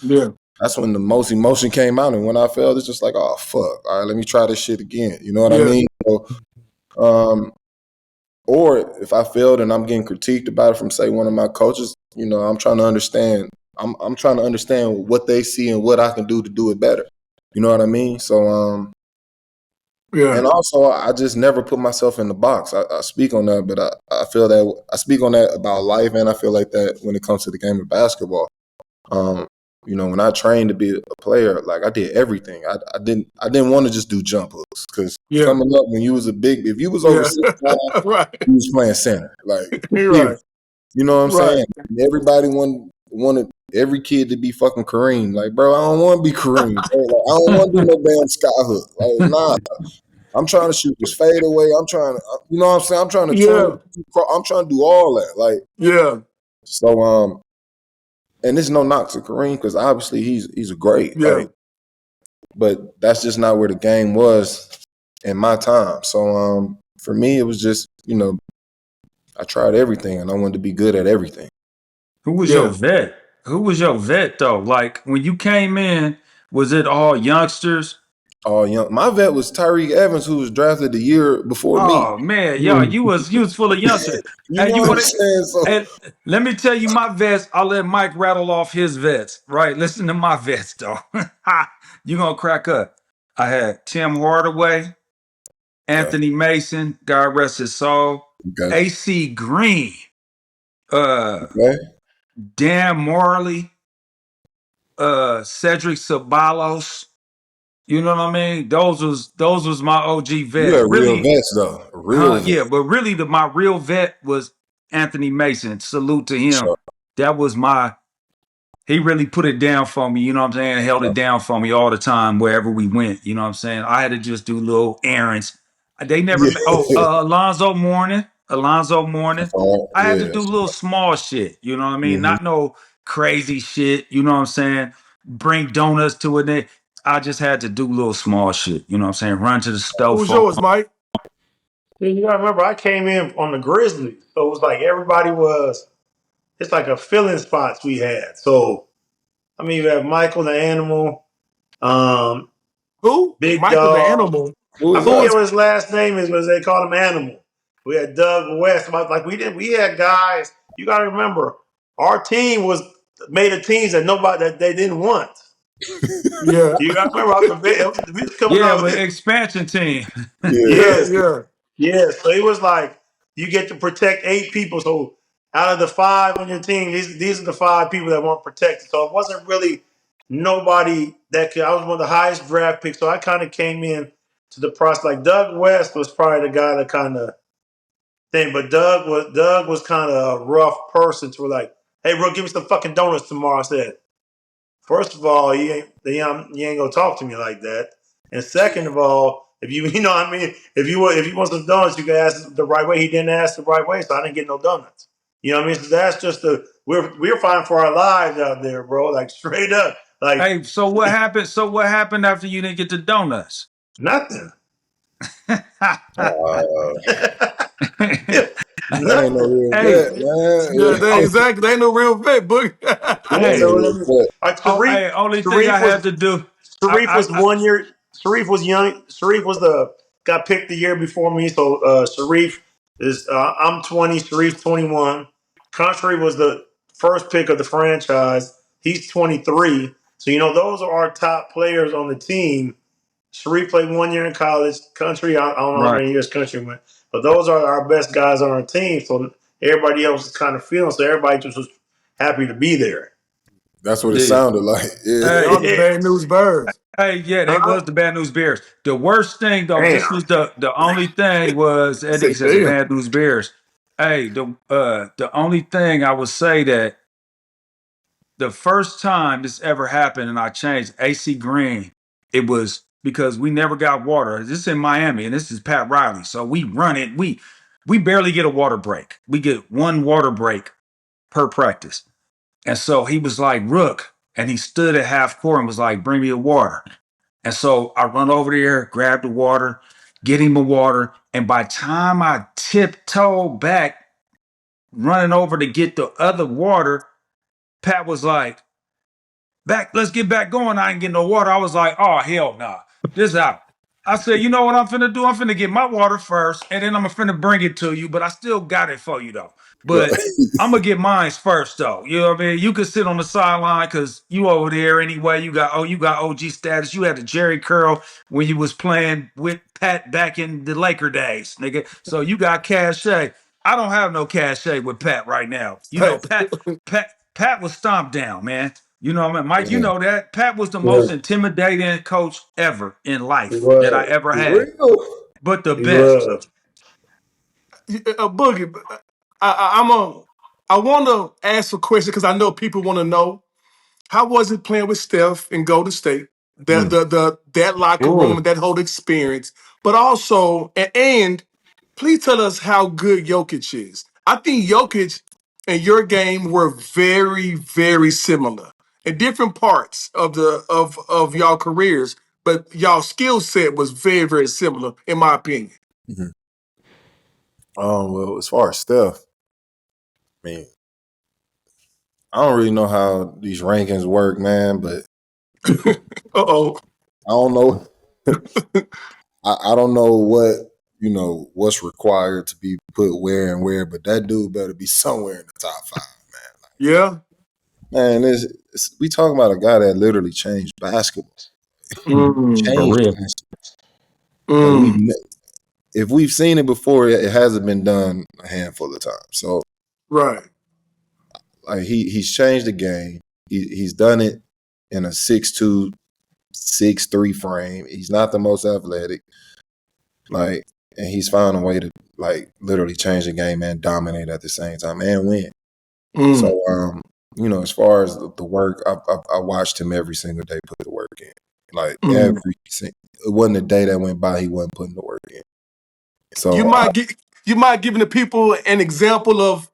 Yeah. That's when the most emotion came out. And when I failed, it's just like, oh fuck. All right, let me try this shit again. You know what I Yeah. mean? So, or if I failed and I'm getting critiqued about it from say one of my coaches, you know, I'm trying to understand. I'm trying to understand what they see and what I can do to do it better. You know what I mean? So Yeah. and also I just never put myself in the box. I speak on that, but I feel that I speak on that about life and I feel like that when it comes to the game of basketball. You know, when I trained to be a player, like I did everything. I didn't want to just do jump hooks because Yeah. coming up when you was if you was over Yeah. 6'5", Right. you was playing center. Like, You're period. right. You know what I'm Right. saying? And everybody wanted every kid to be fucking Kareem. Like, bro, I don't want to be Kareem. Bro. Like, I don't want to do no damn sky hook. Like, nah. I'm trying to shoot this fade away. I'm trying to, you know what I'm saying? I'm trying to turn. Yeah. I'm trying to do all that. Like, Yeah. so, and there's no knock to Kareem because obviously he's a great. Yeah. Like, but that's just not where the game was in my time. So, for me, it was just, you know, I tried everything and I wanted to be good at everything. Who was your Yeah. vet? Who was your vet though? Like when you came in, was it all youngsters? All young. My vet was Tyreek Evans, who was drafted the year before me. Oh man, yo, Mm. you was full of youngsters. You Hey, know you what I'm want to? saying? So, And let me tell you my vets. I'll let Mike rattle off his vets. Right, listen to my vets though. You gonna crack up? I had Tim Hardaway, okay, Anthony Mason, God rest his soul, okay, AC Green, uh, okay. Dan Morley, Cedric Ceballos. You know what I mean? Those was my OG You vets. had real Really, vets though, real vets. yeah, but really my real vet was Anthony Mason. Salute to him. Sure. That was he really put it down for me, you know what I'm saying? Held it down for me all the time wherever we went, you know what I'm saying? I had to just do little errands. They never Yeah, Alonzo Mourning. that's all. I had to Yeah, do little small shit, you know what I mean? hmm Not no crazy shit, you know what I'm saying? Bring donuts to it. I just had to do little small shit, you know what I'm saying? Run to the Who stove was for yours, Mike? Yeah, you gotta remember, I came in on the Grizzlies, so it was like everybody was. It's like a filling spots we had. So I mean, you have Michael the Animal, um, Who? Big Michael the Dog. Animal. who I was Who that? forget was? what his last name is, but they called him Animal. We had Doug West. Like we had guys. You got to remember, our team was made of teams that nobody that they didn't want. Yeah. You got to remember, we was coming yeah, off but this. expansion team. Yeah, Yeah. Yes, Yeah. yes. So it was like you get to protect 8 people. So out of the 5 on your team, these are the 5 people that weren't protected. So it wasn't really nobody that could. I was one of the highest draft picks, so I kind of came in to the process. Like Doug West was probably the guy that kind of thing, but Doug was kind of a rough person. To like, hey, bro, give me some fucking donuts tomorrow. I said, first of all, you ain't gonna talk to me like that. And second of all, if you you know what I mean, if you want some donuts, you can ask the right way. He didn't ask the right way, so I didn't get no donuts. You know what I mean? So that's just we're fighting for our lives out there, bro. Like straight up, like Hey, so what happened? So what happened after you didn't get the donuts? nothing, uh, that ain't no nothing. real Hey, vet, man. Yeah. They oh, exactly. They ain't no real vet, Boogie. That ain't So hey, no let real me, vet. like hey, only thing I Sharif had was to do, Sharif was I 1 year. Sharif was young. Sharif was the got picked the year before me. So Sharif is I'm 20. Sharif's 21. Country was the first pick of the franchise. He's 23. So those are our top players on the team. Sharif played 1 year in college. Country, I don't know how right. many years Country went, but those are our best guys on our team. So everybody else is kind of feeling. So everybody just was happy to be there. That's what it Yeah. sounded like. Yeah. Hey, Y'all the bad news birds. hey, yeah, they Huh? was the Bad News Bears. The worst thing though, this Damn. was the only thing was I that nigga said, said the damn. Bad News Bears. Hey, the only thing I would say that the first time this ever happened and I changed AC Green, it was because we never got water. This is in Miami, and this is Pat Riley. So we run it. We barely get a water break. We get one water break per practice. And so he was like, Rook, and he stood at half court and was like, bring me a water. And so I run over there, grab the water, get him a water. And by the time I tiptoe back, running over to get the other water, Pat was like, back, let's get back going. I ain't getting no water. I was like, oh, hell nah. This out. I said, you know what I'm finna do? I'm finna get my water first, and then I'm finna bring it to you, but I still got it for you, though. Right. But I'm gonna get mine first, though. You know what I mean? You could sit on the sideline because you over there anyway. You got OG status. You had the Jerry curl when you was playing with Pat back in the Laker days, nigga. So you got cachet. I don't have no cachet with Pat right now. You know, Hey, Pat was stomped down, man. You know what I mean? Mike, you Yeah. know that. Pat was the Yeah, most intimidating coach ever in he life that I was. ever For had, real. but the He best. was. Boogie, I want to ask a question because I know people want to know how was it playing with Steph in Golden State, Mm. that locker room Oh, and that whole experience, but also and please tell us how good Jokic is. I think Jokic and your game were very, very similar in different parts of of y'all careers, but y'all skill set was very, very similar, in my opinion. Mhm. Well, as far as Steph, I mean, I don't really know how these rankings work, man, but Uh-oh. I don't know. I don't know what what's required to be put where and where, but that dude better be somewhere in the top 5. Yeah. Man, we talking about a guy that literally changed basketball. Mm, for Changed real. basketball. Like mm, if we've seen it before, it hasn't been done a handful of times. So right. like he's changed the game. He's done it in a 6'2", 6'3" frame. He's not the most athletic. Like, and he's found a way to like literally change the game and dominate at the same time and win. Mm, So as far as the work, I watched him every single day put the work in. Like mm. it wasn't a day that went by he wasn't putting the work in. You So might get you might give the people an example of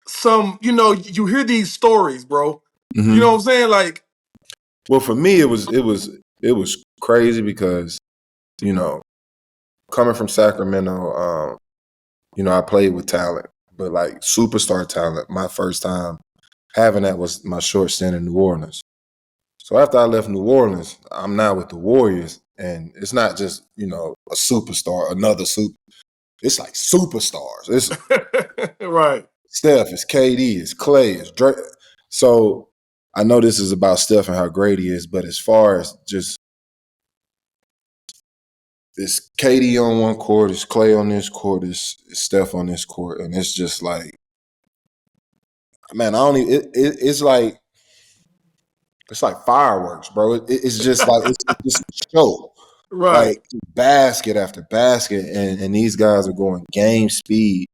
some, you hear these stories, bro. You know mhm. what I'm saying? Like, Well, for me, it was crazy because you know coming from Sacramento, I played with talent, but like superstar talent. My first time having that was my short stint in New Orleans. So after I left New Orleans, I'm now with the Warriors, and it's not just a superstar, another super. It's like superstars. It's right. Steph, it's KD, it's Clay, it's Drake. So I know this is about Steph and how great he is, but as far as just it's KD on one court, it's Clay on this court, it's Steph on this court, and it's just like, man, I don't even. It's like fireworks, bro. It's just like it's just a show, Right. like basket after basket, and these guys are going game speed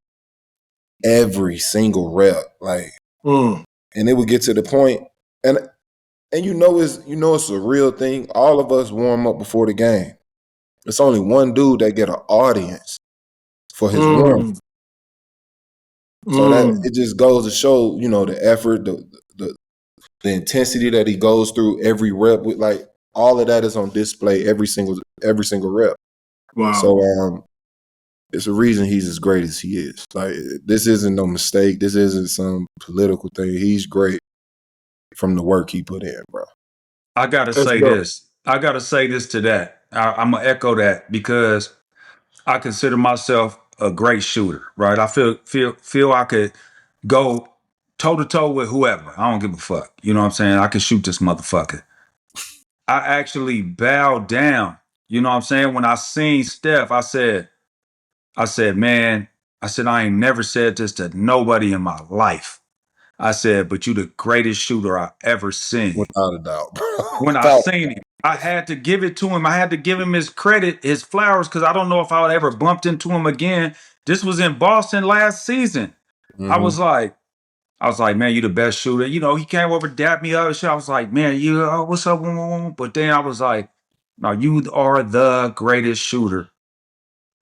every single rep, like, Mm, and it would get to the point, and it's a real thing. All of us warm up before the game. It's only one dude that get an audience for his warm. mm, So that mm. it just goes to show, the effort, the the intensity that he goes through every rep with, like all of that is on display every single rep. Wow. So it's a reason he's as great as he is. Like this isn't no mistake. This isn't some political thing. He's great from the work he put in, bro. I gotta Let's say go. this. I gotta say this to that. I'm gonna echo that because I consider myself a great shooter. Right? I feel I could go toe to toe with whoever. I don't give a fuck. You know what I'm saying? I can shoot this motherfucker. I actually bowed down. You know what I'm saying? When I seen Steph, I said, man, I ain't never said this to nobody in my life. I said, but you the greatest shooter I ever seen. Without a doubt, bro. When I Without. seen him, I had to give it to him. I had to give him his credit, his flowers, because I don't know if I would ever bumped into him again. This was in Boston last season. I Mm-hmm. was like, man, you the best shooter. He came over, dapped me up and shit. I was like, man, what's up? But then I was like, No, you are the greatest shooter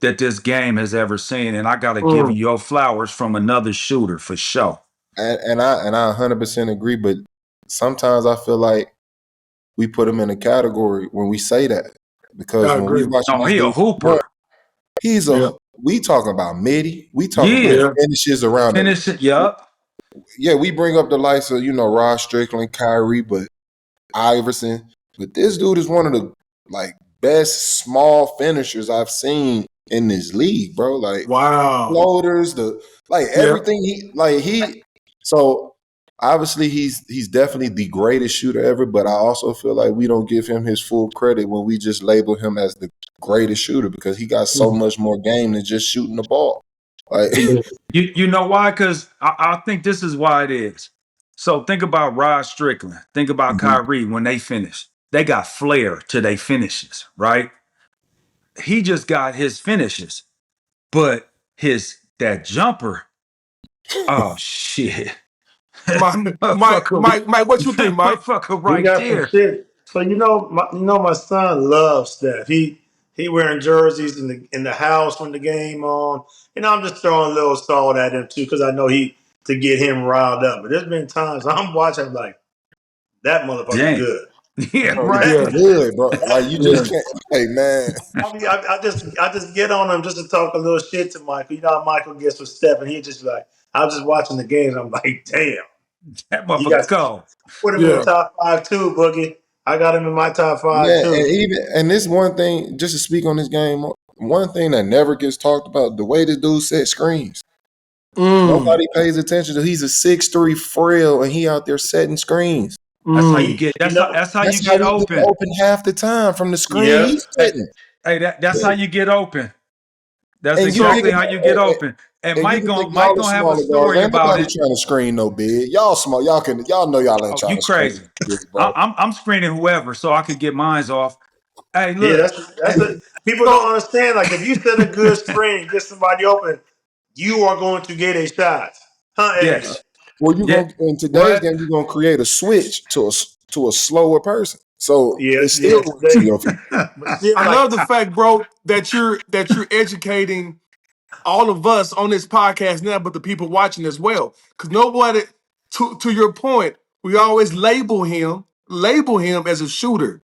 that this game has ever seen, and I got to give you your flowers from another shooter for sure. And I 100% agree. But sometimes I feel like we put him in a category when we say that, because I when we agree. watching No, this he a dude, hooper. he's Yeah. we talking about midi, we talking Yeah, about Yeah. finishes around the. finish it. Yup. Yeah, we bring up the likes of Rod Strickland, Kyrie, but Iverson. But this dude is one of the like best small finishers I've seen in this league, bro. Like Wow. floaters, Yeah. everything he. So obviously he's definitely the greatest shooter ever, but I also feel like we don't give him his full credit when we just label him as the greatest shooter, because he got so much more game than just shooting the ball. Like You know why? Because I think this is why it is. So think about Rod Strickland. Think about Kyrie when they finish. They got flair to their finishes, right? He just got his finishes, but that jumper. Oh shit! motherfucker, Mike, what you think, Mike? motherfucker, He right got some there. shit. So my son loves Steph. He wearing jerseys in the house when the game on. I'm just throwing a little salt at him too, because I know he to get him riled up. But there's been times I'm watching like that motherfucker Dang. good. Yeah, bro, right. Yeah. he's good, bro. Like you Yeah. just can't. Hey man, I just get on him just to talk a little shit to Michael. You know how Michael gets with Steph, and he just be like, I was just watching the games. I'm like, damn, That you got motherfucker go. put him in the Yeah. top five too, Boogie. I got him in my top five yeah, too. and this one thing, just to speak on this game, one thing that never gets talked about, the way the dude set screens. Mm. Nobody pays attention to. He's a 6'3" frail, and he out there setting screens. That's how you Mm. get. You know, That's how you That's how get he get open. open half the time from the screen yeah. he's Hey, setting. that's how you get open. That's And you think exactly about how you get open. And and you can think Mike y'all the gonna have a smaller guards. story Ain't about nobody it. trying to screen no big. Y'all small. Y'all know y'all ain't Oh, trying you to screen crazy? big, bro. I'm screening whoever so I could get mines off. Hey, Yeah, look. that's it. People So don't understand. Like, if you set a good screen, get somebody open, you are going to get a shot. Huh, Eddie? Yes. Well, you Yeah. gonna in today's What? game, you're gonna create a switch to a slower person. So Yeah, it still yes. works in your favor. But still, I like, love the fact, bro, that you're educating all of us on this podcast now, but the people watching as well. Because nobody, to your point, we always label him as a shooter,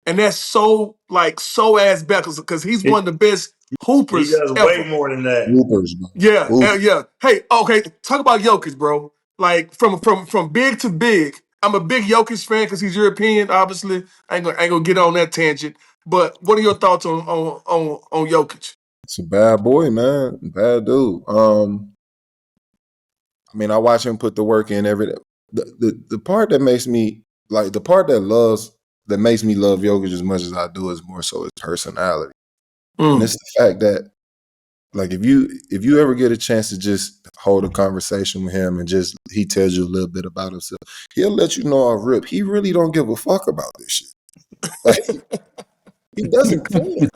and that's so ass back because he's one he, of the best he hoopers does way ever. more than that. Whoopers, bro. Yeah, Whoop. hell yeah. Hey, okay, talk about Jokic, bro. Like from big to big. I'm a big Jokic fan because he's European. Obviously, I ain't gonna get on that tangent. But what are your thoughts on Jokic? It's a bad boy, man. Bad dude. I mean, I watch him put the work in every. The part that makes me like the part that makes me love Jokic as much as I do is more so his personality, and Mm. it's the fact that like if you ever get a chance to just hold a conversation with him and just he tells you a little bit about himself, he'll let you know off rip. He really don't give a fuck about this shit. Like he doesn't care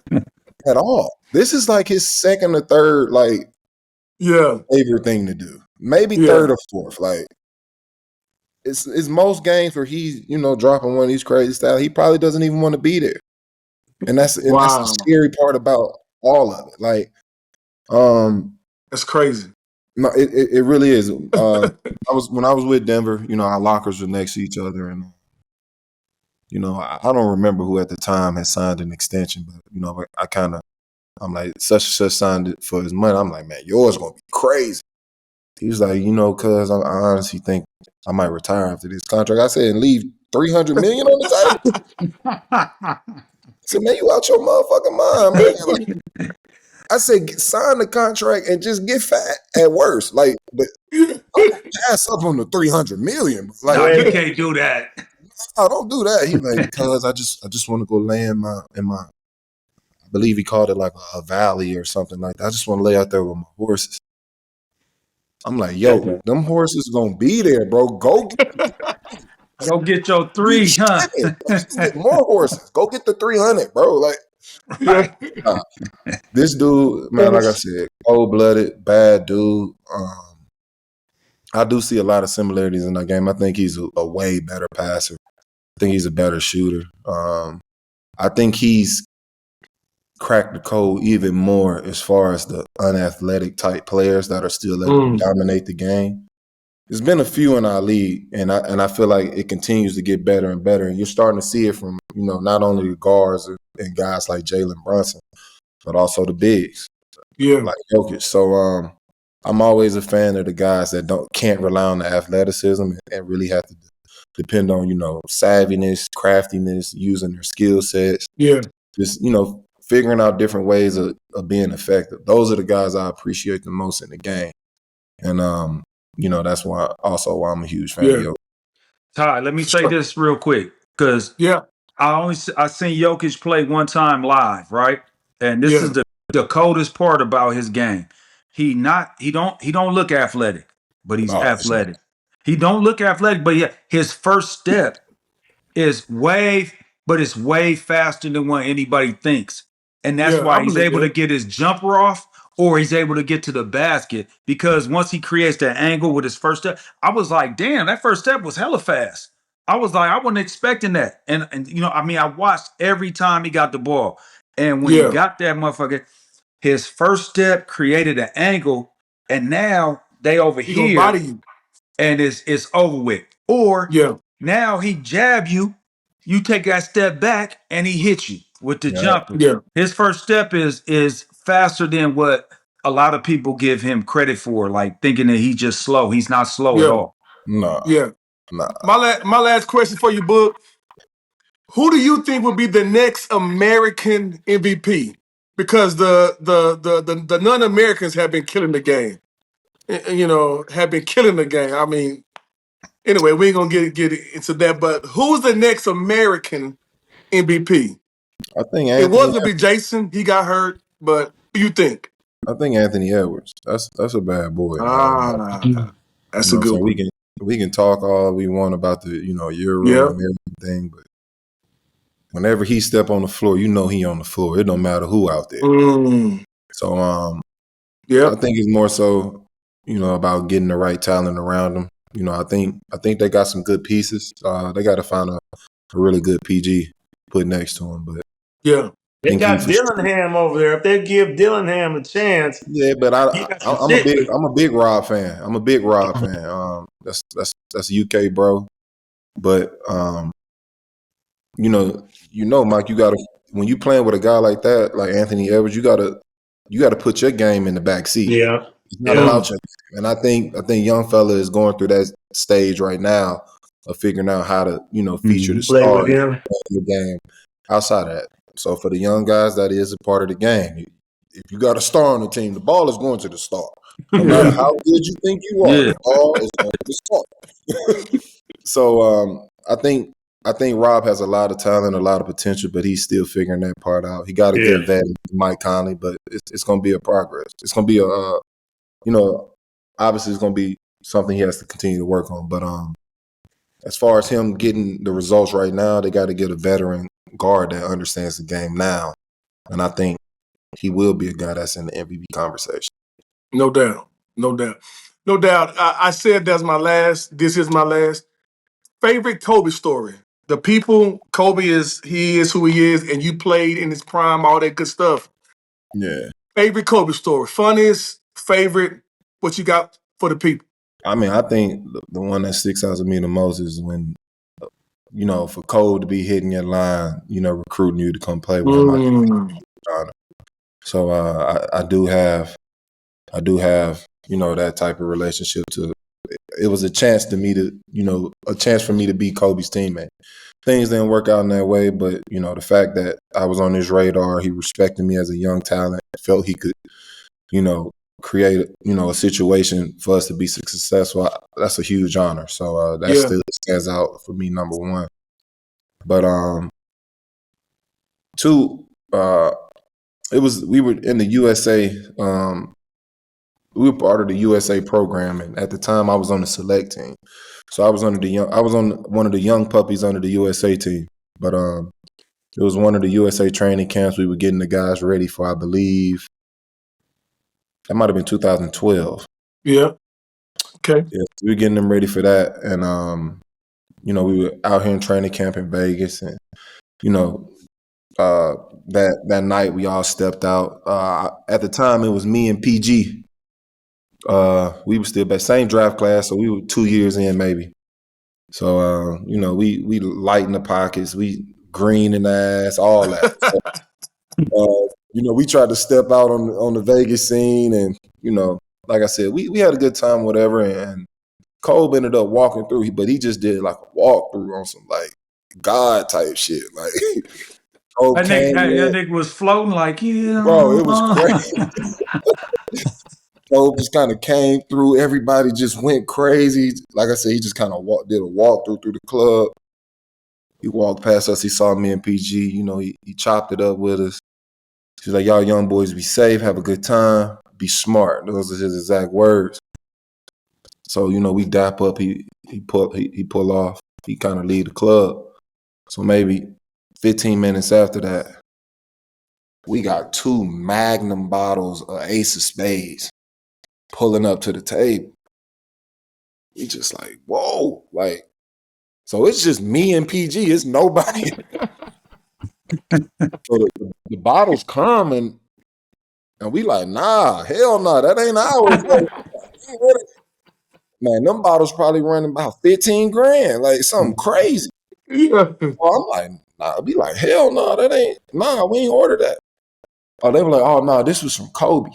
at all. This is like his second or third like Yeah, favorite thing to do. Maybe yeah. third or fourth. Like it's most games where he's dropping one of these crazy styles. He probably doesn't even want to be there, and that's the Wow, scary part about all of it. Like, that's crazy. no, it really is. When I was with Denver, our lockers were next to each other, and I don't remember who at the time had signed an extension, but I'm like such and such signed it for his money. I'm like, man, yours gonna be crazy. He was like, cuz I honestly think I might retire after this contract. I said, and leave $300 million on the table. I said, man, you out your motherfucking mind, man. Like, I said, sign the contract and just get fat at worst. Like, but I'm gonna pass up on the $300 million. Like, No, you Wait, can't do that. no, don't do that. He like, cuz I just want to go lay in my I believe he called it like a valley or something like that. I just want to lay out there with my horses. I'm like, yo, them horses gonna be there, bro. Go Go get your you three, huh? tripping. You can get more horses. Go get the 300, bro. Like, Right. nah. This dude, man, like I said, cold-blooded, bad dude. I do see a lot of similarities in that game. I think he's a way better passer. I think he's a better shooter. I think he's cracked the code even more as far as the unathletic type players that are still able to dominate the game. There's been a few in our league, and I feel like it continues to get better and better. And you're starting to see it from, not only the guards and guys like Jalen Brunson, but also the bigs, like Jokic. So I'm always a fan of the guys that can't rely on the athleticism and really have to depend on, savviness, craftiness, using their skill sets. Yeah. Just, figuring out different ways of being effective. Those are the guys I appreciate the most in the game. And that's why I'm a huge fan of Jokic. Ty, let me say this real quick, because I seen Jokic play one time live, right? And this is the coldest part about his game. He don't look athletic, but he's athletic. He don't look athletic, but yeah, his first step is it's way faster than what anybody thinks. And that's why he's able to get his jumper off, or he's able to get to the basket, because once he creates that angle with his first step, I was like, damn, that first step was hella fast. I was like, I wasn't expecting that. And I watched every time he got the ball. And when he got that motherfucker, his first step created an angle, and now they over He gonna here body you. and it's over with. Or now he jab you, you take that step back, and he hits you with the jumper. Yeah. His first step is faster than what a lot of people give him credit for, like thinking that he's just slow. He's not slow at all. No. Yeah. Nah. My last question for you, Boog. Who do you think will be the next American MVP? Because the non-Americans have been killing the game. Have been killing the game. I mean, anyway, we ain't gonna get into that. But who's the next American MVP? I think it was gonna be Jason. He got hurt, but who you think? I think Anthony Edwards. That's a bad boy. That's a good one. We can talk all we want about the Euro and everything, but whenever he step on the floor, he on the floor. It don't matter who out there. So I think it's more so about getting the right talent around him. I think they got some good pieces. They got to find a really good PG put next to him, but they got Dillingham over there. If they give Dillingham a chance, but I'm a big Rob fan. I'm a big Rob fan. That's UK, bro. But Mike, you gotta, when you playing with a guy like that, like Anthony Edwards, you gotta put your game in the back seat. Yeah. It's not about you. And I think young fella is going through that stage right now of figuring out how to, feature the star in the game outside of that. So for the young guys, that is a part of the game. If you got a star on the team, the ball is going to the star. No matter how good you think you are, the ball is going to the star. So I think Rob has a lot of talent, a lot of potential, but he's still figuring that part out. He got to get vetted, Mike Conley, but it's going to be a progress. It's going to be obviously it's going to be something he has to continue to work on. But as far as him getting the results right now, they got to get a veteran guard that understands the game now. And I think he will be a guy that's in the MVP conversation. No doubt. I said this is my last favorite Kobe story. The people, Kobe he is who he is, and you played in his prime, all that good stuff. Yeah. Favorite Kobe story. Funniest, favorite, what you got for the people? I mean, I think the one that sticks out to me the most is when, for Cole to be hitting your line, recruiting you to come play with him. So I do have, that type of relationship it was a chance for me to be Kobe's teammate. Things didn't work out in that way, but, the fact that I was on his radar, he respected me as a young talent, felt he could, create, a situation for us to be successful. That's a huge honor. So that still stands out for me, number one. But two, we were in the USA. We were part of the USA program, and at the time, I was on the select team. So I was on one of the young puppies under the USA team. But it was one of the USA training camps we were getting the guys ready for. I believe that might have been 2012. Yeah. Okay. Yeah, we were getting them ready for that, and we were out here in training camp in Vegas, and Uh, that night we all stepped out. At the time, it was me and PG. We were still back, same draft class, so we were 2 years in maybe. So we light in the pockets, we green in the ass, all that. So, we tried to step out on the Vegas scene, and like I said, we had a good time, whatever. And Kobe ended up walking through, but he just did like a walkthrough on some like God type shit. Like Kobe came That in, nigga was floating like, bro, yeah. it was crazy. Kobe just kind of came through. Everybody just went crazy. Like I said, he just kind of did a walkthrough through the club. He walked past us. He saw me and PG. He chopped it up with us. He's like, y'all young boys, be safe, have a good time, be smart. Those are his exact words. So, we dap up. He pull off. He kind of leave the club. So maybe 15 minutes after that, we got 2 Magnum bottles of Ace of Spades pulling up to the table. We just like, whoa, like, so it's just me and PG. It's nobody. So the bottles come and we like, nah, hell no, that ain't ours. Man, them bottles probably running about 15 grand, like something crazy. Yeah. So I'm like, nah, be like, hell no, that ain't, nah, we ain't order that. Oh, they were like, oh no, this was from Kobe.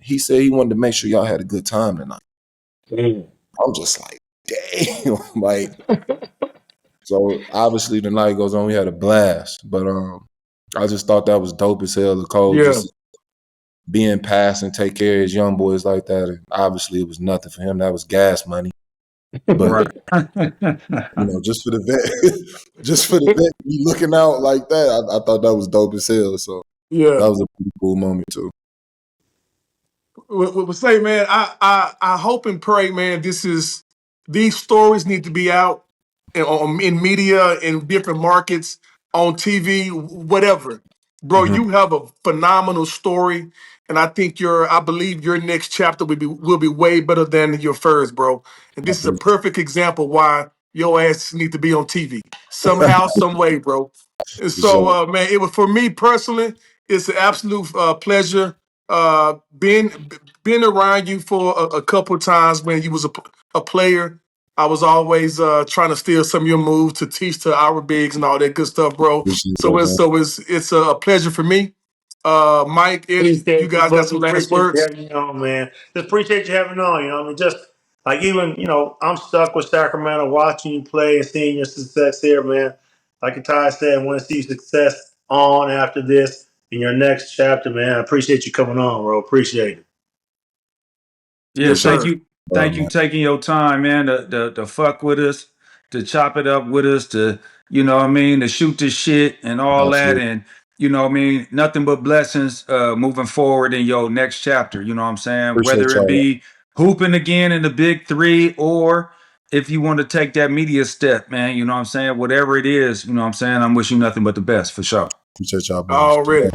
He said he wanted to make sure y'all had a good time tonight. I'm just like, damn, like, so obviously the night goes on, we had a blast. But I just thought that was dope as hell. The Kobe just being past and take care of his young boys like that. And obviously it was nothing for him. That was gas money. But just for the vet, be looking out like that, I thought that was dope as hell. So that was a pretty cool moment too. Well, say, man, I hope and pray, man, these stories need to be out in media, in different markets, on TV, whatever. Bro, Mm-hmm. you have a phenomenal story, and I believe your next chapter will be way better than your first, bro. And this is a perfect example why your ass need to be on TV somehow, some way, bro. And so, man, it was for me personally. It's an absolute pleasure being around you for a couple of times when you was a player. I was always trying to steal some of your moves to teach to our bigs and all that good stuff, bro. It's a pleasure for me. Mike, Eddie, you guys got some last Appreciate you words? having me on, man. Just appreciate you having me on. I mean, just like even, I'm stuck with Sacramento, watching you play and seeing your success here, man. Like Ty said, I want to see success on after this in your next chapter, man. I appreciate you coming on, bro. Appreciate it. Yeah, Yes, sir. thank you taking your time, man, to fuck with us, to chop it up with us, to to shoot the shit and all that, Absolutely. and nothing but blessings moving forward in your next chapter. You know what I'm saying? Appreciate Whether it y'all. be hooping again in the big three, or if you want to take that media step, man, you know what I'm saying? Whatever it is, you know what I'm saying? I'm wishing you nothing but the best for sure. Appreciate y'all boys. Already.